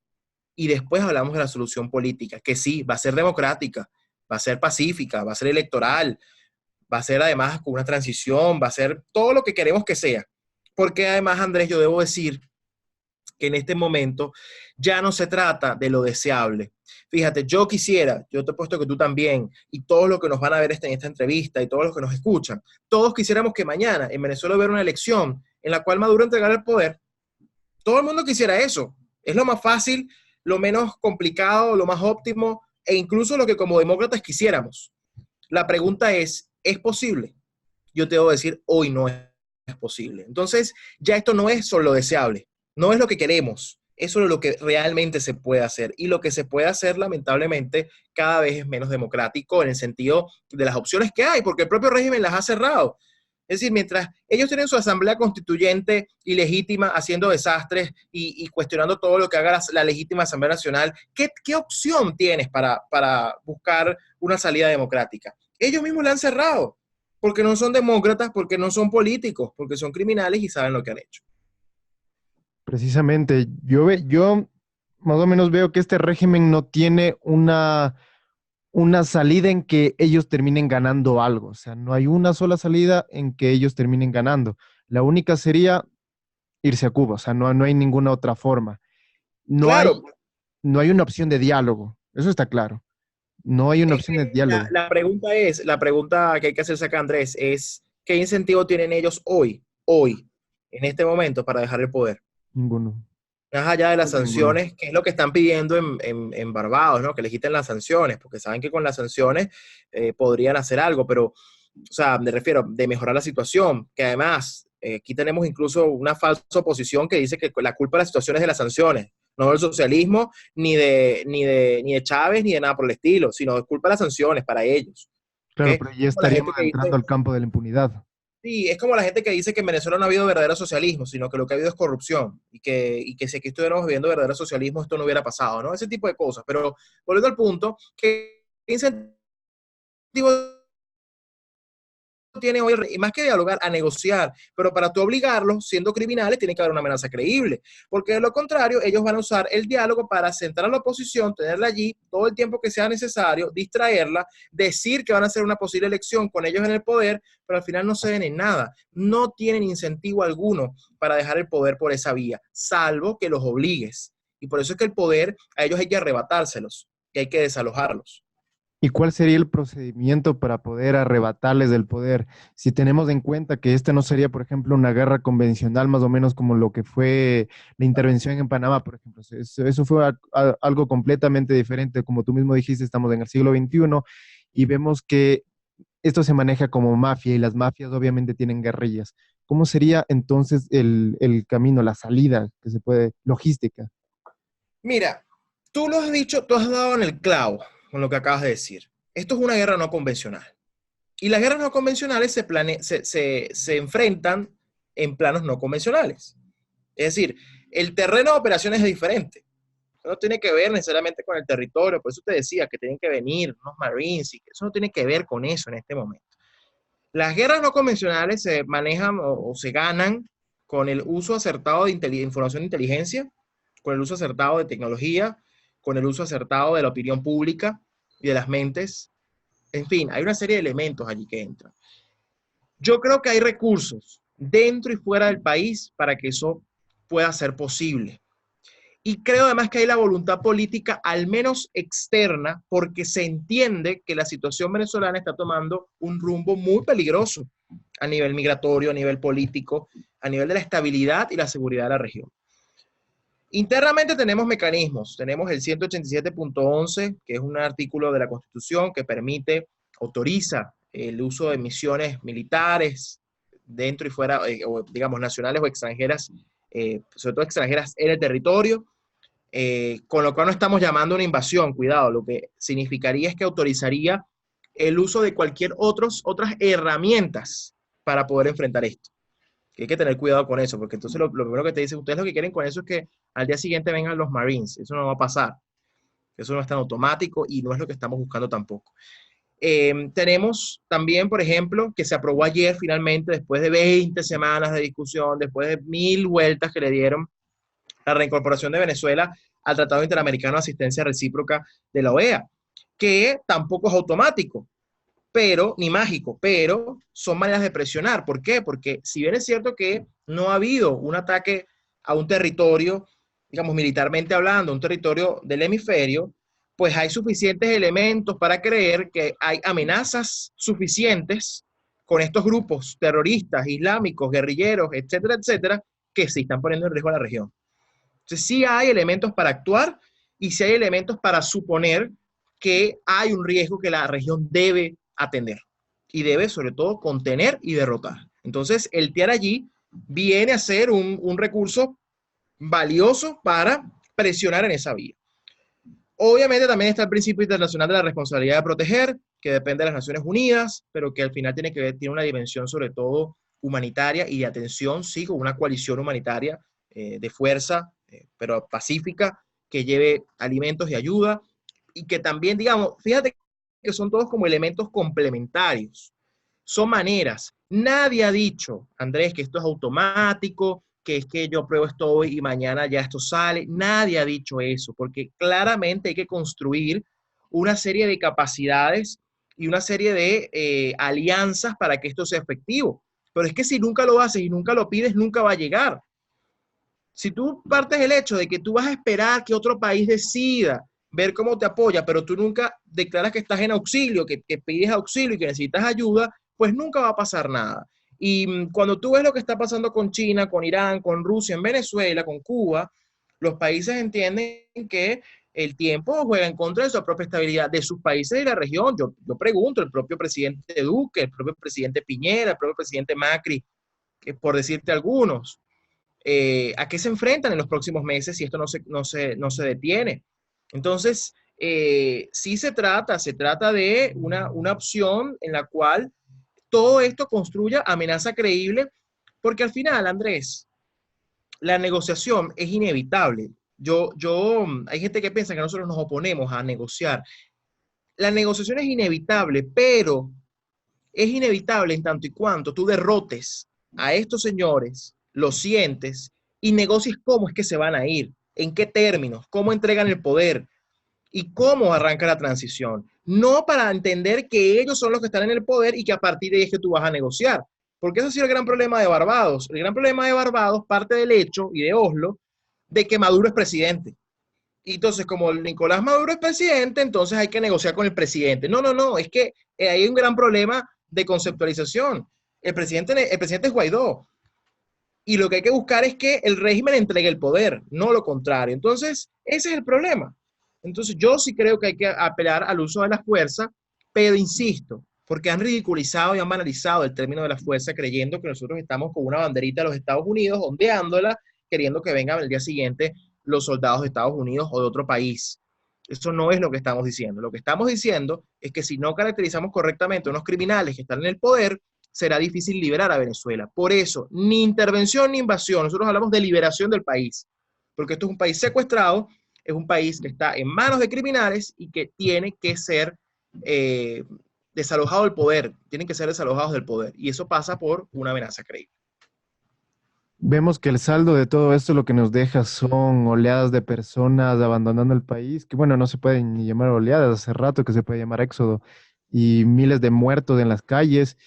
Y después hablamos de la solución política, que sí, va a ser democrática, va a ser pacífica, va a ser electoral, va a ser además con una transición, va a ser todo lo que queremos que sea. Porque además, Andrés, yo debo decir que en este momento ya no se trata de lo deseable. Fíjate, yo quisiera, yo te he puesto que tú también, y todos los que nos van a ver en esta entrevista, y todos los que nos escuchan, todos quisiéramos que mañana en Venezuela hubiera una elección en la cual Maduro entregara el poder. Todo el mundo quisiera eso. Es lo más fácil, lo menos complicado, lo más óptimo, e incluso lo que como demócratas quisiéramos. La pregunta ¿es posible? Yo te debo decir, hoy no es posible. Entonces, ya esto no es solo lo deseable, no es lo que queremos, es solo lo que realmente se puede hacer. Y lo que se puede hacer, lamentablemente, cada vez es menos democrático en el sentido de las opciones que hay, porque el propio régimen las ha cerrado. Es decir, mientras ellos tienen su asamblea constituyente ilegítima haciendo desastres y cuestionando todo lo que haga la legítima Asamblea Nacional, ¿qué opción tienes para buscar una salida democrática? Ellos mismos la han cerrado, porque no son demócratas, porque no son políticos, porque son criminales y saben lo que han hecho. Precisamente, yo más o menos veo que este régimen no tiene una salida en que ellos terminen ganando algo. O sea, no hay una sola salida en que ellos terminen ganando. La única sería irse a Cuba. O sea, no hay ninguna otra forma. No hay, Claro, no hay una opción de diálogo. Eso está claro. No hay una es opción de que diálogo. la pregunta que hay que hacerse acá, Andrés, es ¿qué incentivo tienen ellos hoy, en este momento, para dejar el poder? Ninguno. Más allá de las Ninguno. sanciones, que es lo que están pidiendo en Barbados, ¿no? Que le quiten las sanciones, porque saben que con las sanciones podrían hacer algo, pero, o sea, me refiero de mejorar la situación, que además aquí tenemos incluso una falsa oposición que dice que la culpa de la situación es de las sanciones, no del socialismo, ni de Chávez, ni de nada por el estilo, sino de culpa de las sanciones para ellos. Claro, ¿Okay? pero ya Como la gente estaríamos que entrando dice, al campo de la impunidad. sí, es como la gente que dice que en Venezuela no ha habido verdadero socialismo, sino que lo que ha habido es corrupción y que si aquí estuviéramos viviendo verdadero socialismo esto no hubiera pasado, ¿no? Ese tipo de cosas. Pero volviendo al punto, ¿qué incentivo tiene hoy, y más que dialogar, a negociar? Pero para tú obligarlos, siendo criminales, tiene que haber una amenaza creíble, porque de lo contrario, ellos van a usar el diálogo para sentar a la oposición, tenerla allí todo el tiempo que sea necesario, distraerla, decir que van a hacer una posible elección con ellos en el poder, pero al final no ceden en nada, no tienen incentivo alguno para dejar el poder por esa vía, salvo que los obligues. Y por eso es que el poder a ellos hay que arrebatárselos, y hay que desalojarlos. ¿Y cuál sería el procedimiento para poder arrebatarles del poder? Si tenemos en cuenta que esta no sería, por ejemplo, una guerra convencional, más o menos como lo que fue la intervención en Panamá, por ejemplo. Eso fue algo completamente diferente. Como tú mismo dijiste, estamos en el siglo XXI y vemos que esto se maneja como mafia y las mafias obviamente tienen guerrillas. ¿Cómo sería entonces el camino, la salida que se puede, logística? Mira, tú lo has dicho, tú has dado en el clavo con lo que acabas de decir. Esto es una guerra no convencional. Y las guerras no convencionales se enfrentan en planos no convencionales. Es decir, el terreno de operaciones es diferente. No tiene que ver necesariamente con el territorio. Por eso te decía que tienen que venir unos Marines y que eso no tiene que ver con eso en este momento. Las guerras no convencionales se manejan o se ganan con el uso acertado de información de inteligencia, con el uso acertado de tecnología, con el uso acertado de la opinión pública y de las mentes. En fin, hay una serie de elementos allí que entran. Yo creo que hay recursos dentro y fuera del país para que eso pueda ser posible. Y creo además que hay la voluntad política, al menos externa, porque se entiende que la situación venezolana está tomando un rumbo muy peligroso a nivel migratorio, a nivel político, a nivel de la estabilidad y la seguridad de la región. Internamente tenemos mecanismos, tenemos el 187.11, que es un artículo de la Constitución que permite, autoriza el uso de misiones militares dentro y fuera, o digamos, nacionales o extranjeras, sobre todo extranjeras en el territorio, con lo cual no estamos llamando una invasión, cuidado, lo que significaría es que autorizaría el uso de otras herramientas para poder enfrentar esto. Que hay que tener cuidado con eso, porque entonces lo primero que te dicen, ustedes lo que quieren con eso es que al día siguiente vengan los Marines, eso no va a pasar, eso no es tan automático y no es lo que estamos buscando tampoco. Tenemos también, por ejemplo, que se aprobó ayer finalmente, después de 20 semanas de discusión, después de 1000 vueltas que le dieron, la reincorporación de Venezuela al Tratado Interamericano de Asistencia Recíproca de la OEA, que tampoco es automático, pero ni mágico, pero son maneras de presionar. ¿Por qué? Porque si bien es cierto que no ha habido un ataque a un territorio, digamos, militarmente hablando, un territorio del hemisferio, pues hay suficientes elementos para creer que hay amenazas suficientes con estos grupos terroristas, islámicos, guerrilleros, etcétera, etcétera, que se están poniendo en riesgo a la región. Entonces, sí hay elementos para actuar y sí hay elementos para suponer que hay un riesgo que la región debe atender y debe, sobre todo, contener y derrotar. Entonces, el TIAR allí viene a ser un recurso valioso para presionar en esa vía. Obviamente también está el principio internacional de la responsabilidad de proteger, que depende de las Naciones Unidas, pero que al final tiene que ver, tiene una dimensión sobre todo humanitaria y de atención, sí, con una coalición humanitaria de fuerza, pero pacífica, que lleve alimentos y ayuda, y que también, digamos, fíjate que son todos como elementos complementarios, son maneras. Nadie ha dicho, Andrés, que esto es automático, que es que yo pruebo esto hoy y mañana ya esto sale. Nadie ha dicho eso, porque claramente hay que construir una serie de capacidades y una serie de alianzas para que esto sea efectivo. Pero es que si nunca lo haces y nunca lo pides, nunca va a llegar. Si tú partes el hecho de que tú vas a esperar que otro país decida ver cómo te apoya, pero tú nunca declaras que estás en auxilio, que pides auxilio y que necesitas ayuda, pues nunca va a pasar nada. Y cuando tú ves lo que está pasando con China, con Irán, con Rusia, en Venezuela, con Cuba, los países entienden que el tiempo juega en contra de su propia estabilidad de sus países y la región. Yo pregunto, el propio presidente Duque, el propio presidente Piñera, el propio presidente Macri, que por decirte algunos, a qué se enfrentan en los próximos meses si esto no se detiene. Entonces, sí se trata de una opción en la cual todo esto construya amenaza creíble, porque al final, Andrés, la negociación es inevitable. Hay gente que piensa que nosotros nos oponemos a negociar. La negociación es inevitable, pero es inevitable en tanto y cuanto tú derrotes a estos señores, los sientes y negocies cómo es que se van a ir, en qué términos, cómo entregan el poder y cómo arranca la transición. No para entender que ellos son los que están en el poder y que a partir de ahí es que tú vas a negociar. Porque ese ha sido el gran problema de Barbados. El gran problema de Barbados parte del hecho y de Oslo de que Maduro es presidente. Y entonces, como Nicolás Maduro es presidente, entonces hay que negociar con el presidente. No, no, no, es que hay un gran problema de conceptualización. El presidente es Guaidó. Y lo que hay que buscar es que el régimen entregue el poder, no lo contrario. Entonces, ese es el problema. Entonces, yo sí creo que hay que apelar al uso de la fuerza, pero insisto, porque han ridiculizado y han banalizado el término de la fuerza, creyendo que nosotros estamos con una banderita de los Estados Unidos, ondeándola, queriendo que vengan el día siguiente los soldados de Estados Unidos o de otro país. Eso no es lo que estamos diciendo. Lo que estamos diciendo es que si no caracterizamos correctamente a unos criminales que están en el poder, será difícil liberar a Venezuela. Por eso, ni intervención ni invasión. Nosotros hablamos de liberación del país, porque esto es un país secuestrado, es un país que está en manos de criminales y que tiene que ser desalojado del poder, tienen que ser desalojados del poder. Y eso pasa por una amenaza creíble. Vemos que el saldo de todo esto lo que nos deja son oleadas de personas abandonando el país, que bueno, no se pueden ni llamar oleadas, hace rato que se puede llamar éxodo, y miles de muertos en las calles.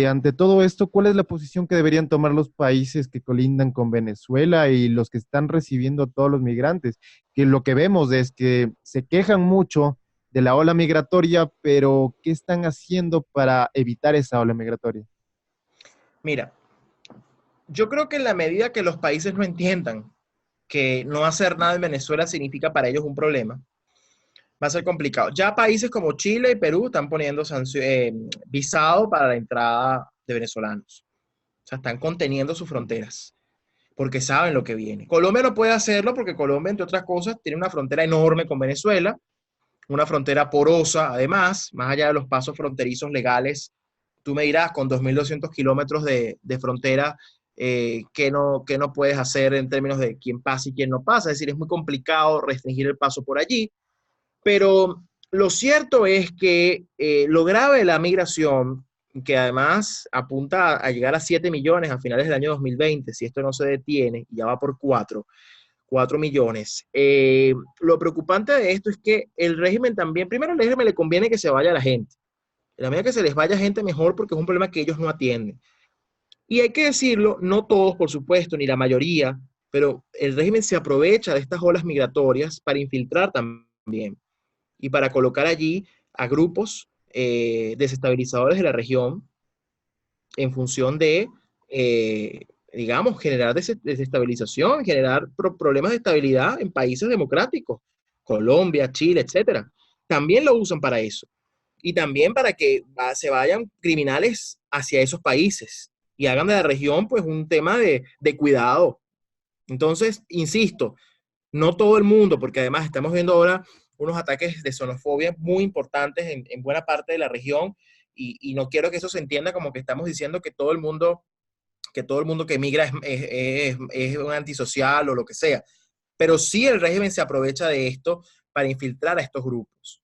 Ante todo esto, ¿cuál es la posición que deberían tomar los países que colindan con Venezuela y los que están recibiendo a todos los migrantes? Que lo que vemos es que se quejan mucho de la ola migratoria, pero ¿qué están haciendo para evitar esa ola migratoria? Mira, yo creo que en la medida que los países no entiendan que no hacer nada en Venezuela significa para ellos un problema, va a ser complicado. Ya países como Chile y Perú están poniendo visado para la entrada de venezolanos. O sea, están conteniendo sus fronteras porque saben lo que viene. Colombia no puede hacerlo porque Colombia, entre otras cosas, tiene una frontera enorme con Venezuela, una frontera porosa, además, más allá de los pasos fronterizos legales. Tú me dirás, con 2.200 kilómetros de frontera, ¿qué no puedes hacer en términos de quién pasa y quién no pasa? Es decir, es muy complicado restringir el paso por allí, pero Lo cierto es que lo grave de la migración, que además apunta a llegar a 7 millones a finales del año 2020, si esto no se detiene, ya va por 4 millones. Lo preocupante de esto es que el régimen también, primero el régimen le conviene que se vaya la gente. En la medida que se les vaya gente mejor porque es un problema que ellos no atienden. Y hay que decirlo, no todos, por supuesto, ni la mayoría, pero el régimen se aprovecha de estas olas migratorias para infiltrar también y para colocar allí a grupos desestabilizadores de la región en función de, digamos, generar desestabilización, generar problemas de estabilidad en países democráticos, Colombia, Chile, etcétera. También lo usan para eso. Y también para que se vayan criminales hacia esos países y hagan de la región pues un tema de cuidado. Entonces, insisto, no todo el mundo, porque además estamos viendo ahora unos ataques de xenofobia muy importantes en buena parte de la región y no quiero que eso se entienda como que estamos diciendo que todo el mundo que emigra es un antisocial o lo que sea. Pero sí el régimen se aprovecha de esto para infiltrar a estos grupos.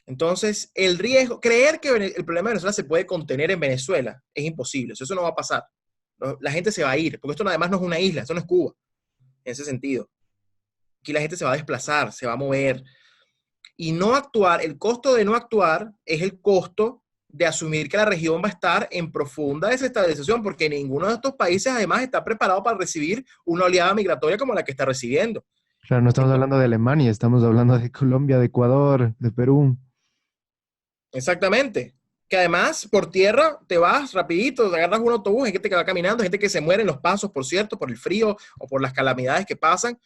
Entonces, el riesgo, creer que el problema de Venezuela se puede contener en Venezuela es imposible, eso no va a pasar. La gente se va a ir, porque esto además no es una isla, esto no es Cuba, en ese sentido. Aquí la gente se va a desplazar, se va a mover. Y no actuar, el costo de no actuar es el costo de asumir que la región va a estar en profunda desestabilización, porque ninguno de estos países además está preparado para recibir una oleada migratoria como la que está recibiendo. Claro, no estamos Entonces, hablando de Alemania, estamos hablando de Colombia, de Ecuador, de Perú. exactamente. Que además por tierra te vas rapidito, te agarras un autobús, hay gente que va caminando, hay gente que se muere en los pasos, por cierto, por el frío o por las calamidades que pasan.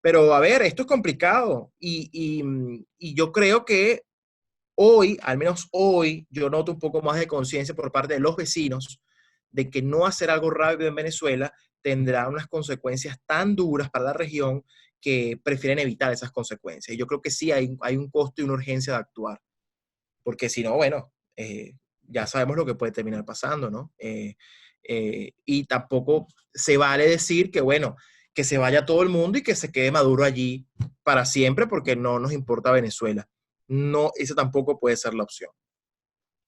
Pero a ver, esto es complicado y yo creo que hoy, al menos hoy, yo noto un poco más de conciencia por parte de los vecinos de que no hacer algo rápido en Venezuela tendrá unas consecuencias tan duras para la región que prefieren evitar esas consecuencias. Y yo creo que sí hay un costo y una urgencia de actuar, porque si no, bueno, ya sabemos lo que puede terminar pasando, ¿no? Y tampoco se vale decir que, bueno, que se vaya todo el mundo y que se quede Maduro allí para siempre porque no nos importa Venezuela. No, eso tampoco puede ser la opción.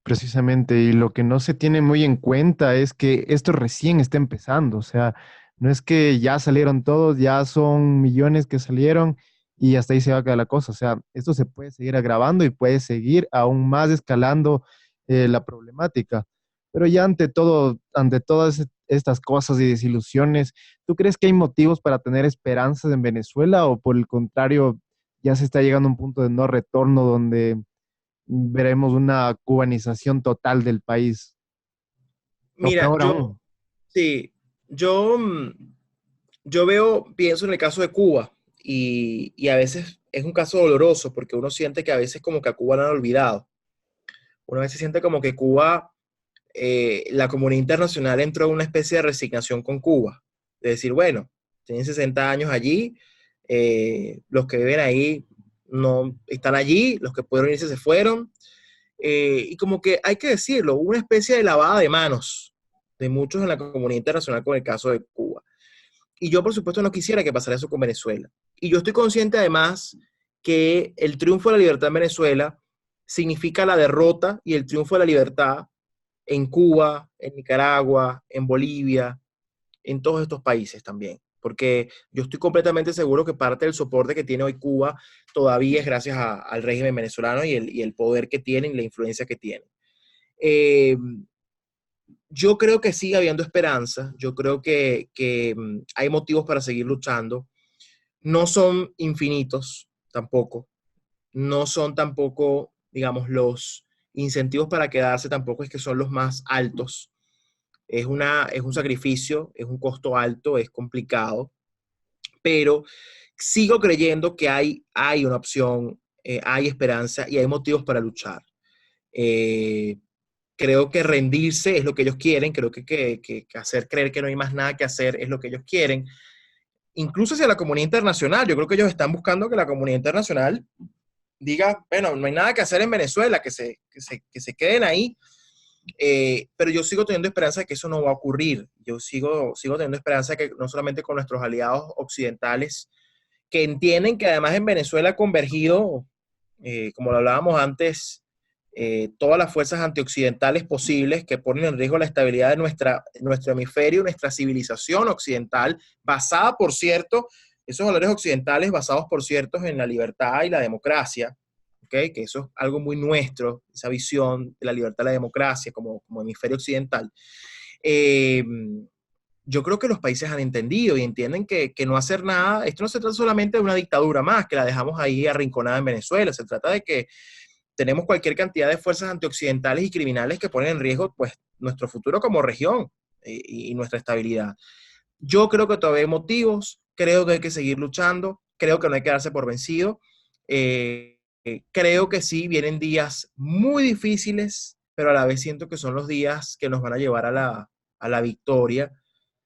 Precisamente, y lo que no se tiene muy en cuenta es que esto recién está empezando, o sea, no es que ya salieron todos, ya son millones que salieron y hasta ahí se va a quedar la cosa, o sea, esto se puede seguir agravando y puede seguir aún más escalando la problemática. Pero ya ante todo, ante todas estas cosas y desilusiones, ¿tú crees que hay motivos para tener esperanzas en Venezuela o por el contrario, ya se está llegando a un punto de no retorno donde veremos una cubanización total del país, o Mira, peor aún? sí, yo, yo pienso en el caso de Cuba y a veces es un caso doloroso porque uno siente que a veces como que a Cuba lo han olvidado. Uno a veces siente como que Cuba, la comunidad internacional entró en una especie de resignación con Cuba. De decir, bueno, tienen 60 años allí, los que viven ahí no están allí, los que pudieron irse se fueron. Y como que hay que decirlo, hubo una especie de lavada de manos de muchos en la comunidad internacional con el caso de Cuba. Y yo, por supuesto, no quisiera que pasara eso con Venezuela. Y yo estoy consciente, además, que el triunfo de la libertad en Venezuela significa la derrota y el triunfo de la libertad en Cuba, en Nicaragua, en Bolivia, en todos estos países también. Porque yo estoy completamente seguro que parte del soporte que tiene hoy Cuba todavía es gracias al régimen venezolano y el poder que tienen y la influencia que tienen. Eh, yo creo que sigue habiendo esperanza, yo creo que hay motivos para seguir luchando, no son infinitos tampoco, no son tampoco, digamos, los incentivos para quedarse tampoco es que son los más altos, es un sacrificio, es un costo alto, es complicado, pero sigo creyendo que hay una opción, hay esperanza y hay motivos para luchar. Eh, Creo que rendirse es lo que ellos quieren, creo que hacer creer que no hay más nada que hacer es lo que ellos quieren, incluso hacia la comunidad internacional. Yo creo que ellos están buscando que la comunidad internacional diga, bueno, no hay nada que hacer en Venezuela, que se queden ahí, pero yo sigo teniendo esperanza de que eso no va a ocurrir. Yo sigo teniendo esperanza de que no solamente con nuestros aliados occidentales, que entienden que además en Venezuela ha convergido como lo hablábamos antes, todas las fuerzas antioccidentales posibles que ponen en riesgo la estabilidad de nuestro hemisferio, nuestra civilización occidental, basada, por cierto, esos valores occidentales basados, por cierto, en la libertad y la democracia, ¿okay? Que eso es algo muy nuestro, esa visión de la libertad y la democracia como hemisferio occidental. Eh, yo creo que los países han entendido y entienden que no hacer nada, esto no se trata solamente de una dictadura más, que la dejamos ahí arrinconada en Venezuela, se trata de que tenemos cualquier cantidad de fuerzas antioccidentales y criminales que ponen en riesgo pues, nuestro futuro como región y nuestra estabilidad. Yo creo que todavía hay motivos, creo que hay que seguir luchando, creo que no hay que darse por vencido. Creo que sí, vienen días muy difíciles, pero a la vez siento que son los días que nos van a llevar a la victoria,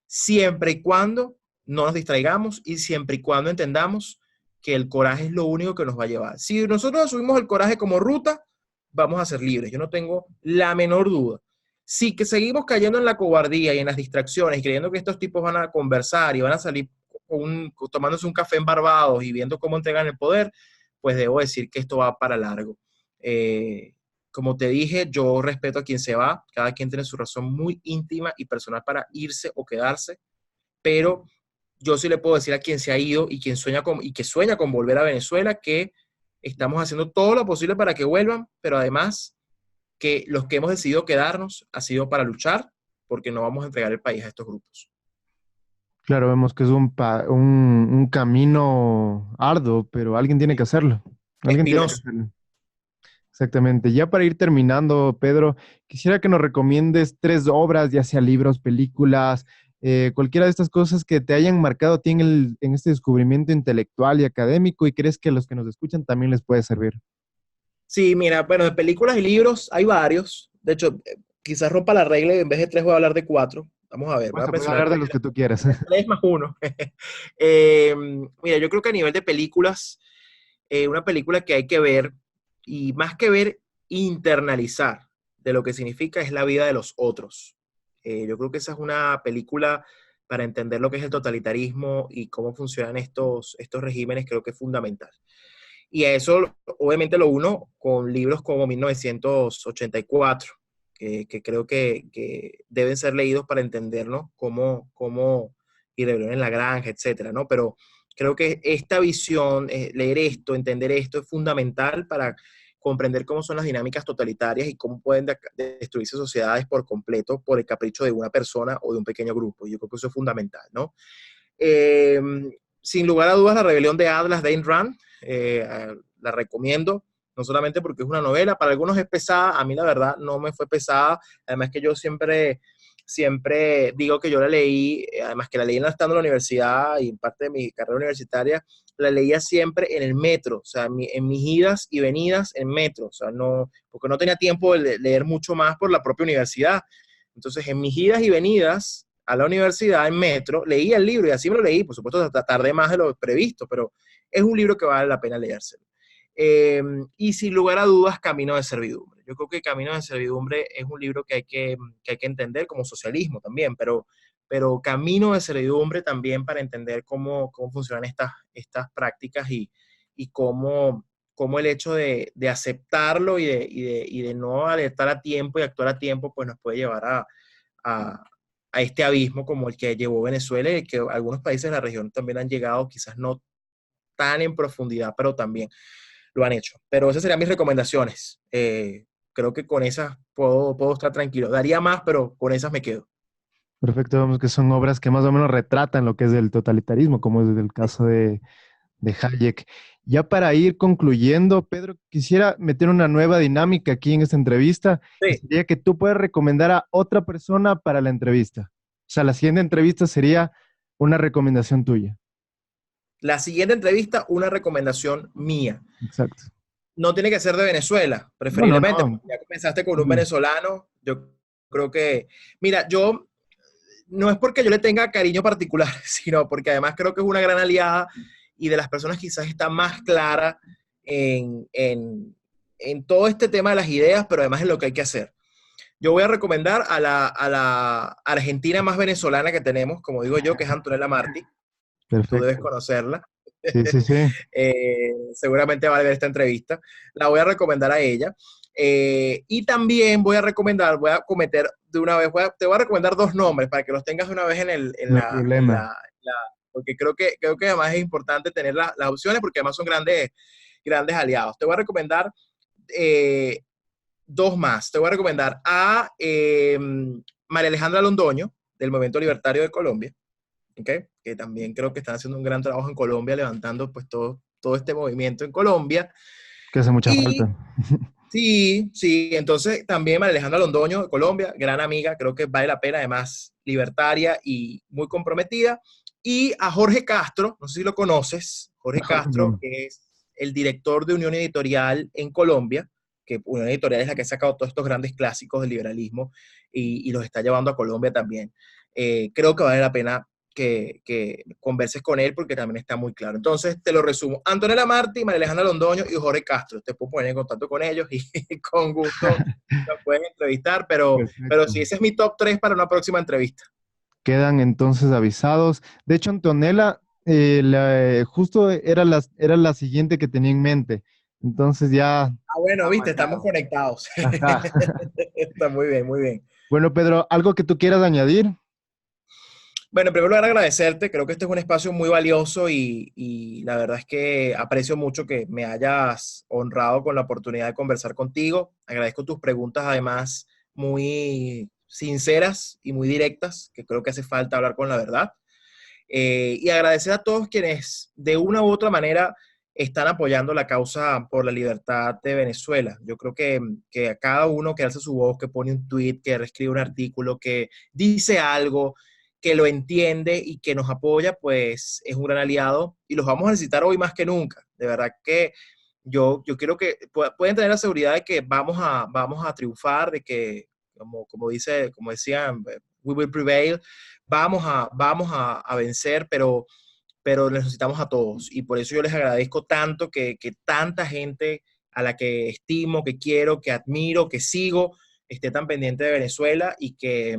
siempre y cuando no nos distraigamos y siempre y cuando entendamos que el coraje es lo único que nos va a llevar. Si nosotros asumimos el coraje como ruta, vamos a ser libres. Yo no tengo la menor duda. Si que seguimos cayendo en la cobardía y en las distracciones y creyendo que estos tipos van a conversar y van a salir tomándose un café en Barbados y viendo cómo entregan el poder, pues debo decir que esto va para largo. Como te dije, yo respeto a quien se va, cada quien tiene su razón muy íntima y personal para irse o quedarse, pero yo sí le puedo decir a quien se ha ido y quien sueña con volver a Venezuela que estamos haciendo todo lo posible para que vuelvan, pero además que los que hemos decidido quedarnos ha sido para luchar, porque no vamos a entregar el país a estos grupos. Claro, vemos que es un camino arduo, pero alguien tiene que hacerlo. Alguien tiene que Espinoso. hacerlo. Exactamente. Ya para ir terminando, Pedro, quisiera que nos recomiendes tres obras, ya sea libros, películas, cualquiera de estas cosas que te hayan marcado a ti en este descubrimiento intelectual y académico y crees que a los que nos escuchan también les puede servir. Sí, mira, bueno, de películas y libros hay varios. De hecho, quizás rompa la regla y en vez de tres voy a hablar de cuatro. Vamos a ver, voy a Puedes mencionar hablar de los que tú quieras. tres más uno. Mira, yo creo que a nivel de películas, una película que hay que ver, y más que ver, internalizar de lo que significa es la vida de los otros. Yo creo que esa es una película para entender lo que es el totalitarismo y cómo funcionan estos regímenes, creo que es fundamental. Y a eso obviamente lo uno con libros como 1984, que creo que deben ser leídos para entendernos cómo y Rebelión en la Granja, etcétera, ¿no? Pero creo que esta visión, leer esto, entender esto es fundamental para comprender cómo son las dinámicas totalitarias y cómo pueden destruirse sociedades por completo por el capricho de una persona o de un pequeño grupo. Yo creo que eso es fundamental, ¿no? Eh, Sin lugar a dudas, La Rebelión de Atlas de Ayn Rand, la recomiendo, no solamente porque es una novela, para algunos es pesada, a mí la verdad no me fue pesada, además que yo siempre digo que yo la leí, además que la leí estando en la universidad y en parte de mi carrera universitaria, la leía siempre en el metro, o sea, en mis idas y venidas en metro, o sea, no, porque no tenía tiempo de leer mucho más por la propia universidad. Entonces, en mis idas y venidas a la universidad en metro, leía el libro y así me lo leí, por supuesto, tardé más de lo previsto, pero es un libro que vale la pena leérselo. Y sin lugar a dudas, Camino de Servidumbre. Yo creo que Camino de Servidumbre es un libro que hay que entender como socialismo también, pero Camino de Servidumbre también para entender cómo funcionan estas prácticas y cómo el hecho de aceptarlo y de no alertar a tiempo y actuar a tiempo, pues nos puede llevar a, a este abismo como el que llevó Venezuela y que algunos países de la región también han llegado, quizás no tan en profundidad, pero también lo han hecho. Pero esas serían mis recomendaciones. Creo que con esas puedo estar tranquilo. Daría más, pero con esas me quedo. Perfecto, vemos que son obras que más o menos retratan lo que es el totalitarismo, como es el caso de Hayek. Ya para ir concluyendo, Pedro, quisiera meter una nueva dinámica aquí en esta entrevista y Sí. sería que tú puedes recomendar a otra persona para la entrevista. O sea, la siguiente entrevista sería una recomendación tuya. La siguiente entrevista, una recomendación mía. Exacto. No tiene que ser de Venezuela, No, no, preferiblemente, no. porque ya comenzaste con un Mm. venezolano. Yo creo que, mira, yo no es porque yo le tenga cariño particular, sino porque además creo que es una gran aliada y de las personas quizás está más clara en todo este tema de las ideas, pero además en lo que hay que hacer. Yo voy a recomendar a la argentina más venezolana que tenemos, como digo yo, que es Antonella Martí. Tú debes Perfecto. conocerla. Sí, sí, sí. Seguramente va a ver esta entrevista. La voy a recomendar a ella. Y también voy a recomendar, voy a cometer de una vez, te voy a recomendar dos nombres para que los tengas de una vez No hay problema. porque creo que además es importante tener las opciones porque además son grandes aliados. Te voy a recomendar eh, dos más. Te voy a recomendar a María Alejandra Londoño, del Movimiento Libertario de Colombia, ¿okay? Que también creo que están haciendo un gran trabajo en Colombia, levantando pues todo este movimiento en Colombia. Que hace mucha Y falta. sí, sí, entonces también María Alejandra Londoño de Colombia, gran amiga, creo que vale la pena, además libertaria y muy comprometida. Y a Jorge Castro, no sé si lo conoces, Jorge Jorge, Castro, no. que es el director de Unión Editorial en Colombia, que Unión Editorial es la que ha sacado todos estos grandes clásicos del liberalismo y los está llevando a Colombia también. Creo que vale la pena que converses con él porque también está muy claro. Entonces, te lo resumo. Antonella Martí, María Alejandra Londoño y Jorge Castro. Te puedo poner en contacto con ellos y con gusto los pueden entrevistar, pero Perfecto. sí, ese es mi top 3 para una próxima entrevista. Quedan entonces avisados. De hecho, Antonella, justo era la siguiente que tenía en mente. Entonces ya, Ah, bueno, viste, estamos conectados. ajá. Está muy bien, muy bien. Bueno, Pedro, ¿algo que tú quieras añadir? Bueno, en primer lugar agradecerte, creo que este es un espacio muy valioso y la verdad es que aprecio mucho que me hayas honrado con la oportunidad de conversar contigo. Agradezco tus preguntas además muy sinceras y muy directas, que creo que hace falta hablar con la verdad. Y agradecer a todos quienes de una u otra manera están apoyando la causa por la libertad de Venezuela. Yo creo que a cada uno que alza su voz, que pone un tweet, que escribe un artículo, que dice algo, que lo entiende y que nos apoya, pues es un gran aliado y los vamos a necesitar hoy más que nunca. De verdad que yo quiero que pueden tener la seguridad de que vamos a triunfar, de que, como decían, we will prevail, vamos a vencer, pero necesitamos a todos. Y por eso yo les agradezco tanto que tanta gente a la que estimo, que quiero, que admiro, que sigo, esté tan pendiente de Venezuela y que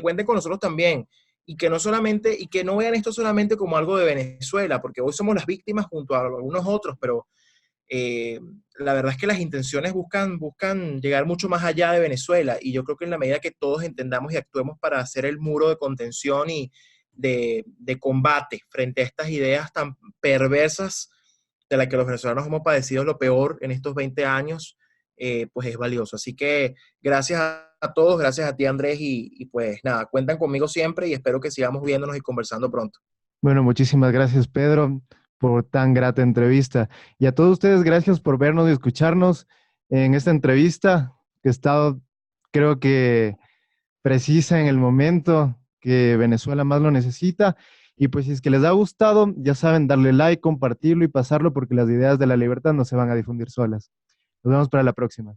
cuenten con nosotros también. Y que no solamente, y que no vean esto solamente como algo de Venezuela, porque hoy somos las víctimas junto a algunos otros, pero eh, la verdad es que las intenciones buscan llegar mucho más allá de Venezuela y yo creo que en la medida que todos entendamos y actuemos para hacer el muro de contención y de combate frente a estas ideas tan perversas de las que los venezolanos hemos padecido lo peor en estos 20 años, pues es valioso. Así que gracias a todos, gracias a ti Andrés y pues nada, cuentan conmigo siempre y espero que sigamos viéndonos y conversando pronto. Bueno, muchísimas gracias, Pedro, por tan grata entrevista. Y a todos ustedes, gracias por vernos y escucharnos en esta entrevista que ha estado, creo que precisa en el momento que Venezuela más lo necesita. Y pues si es que les ha gustado, ya saben, darle like, compartirlo y pasarlo porque las ideas de la libertad no se van a difundir solas. Nos vemos para la próxima.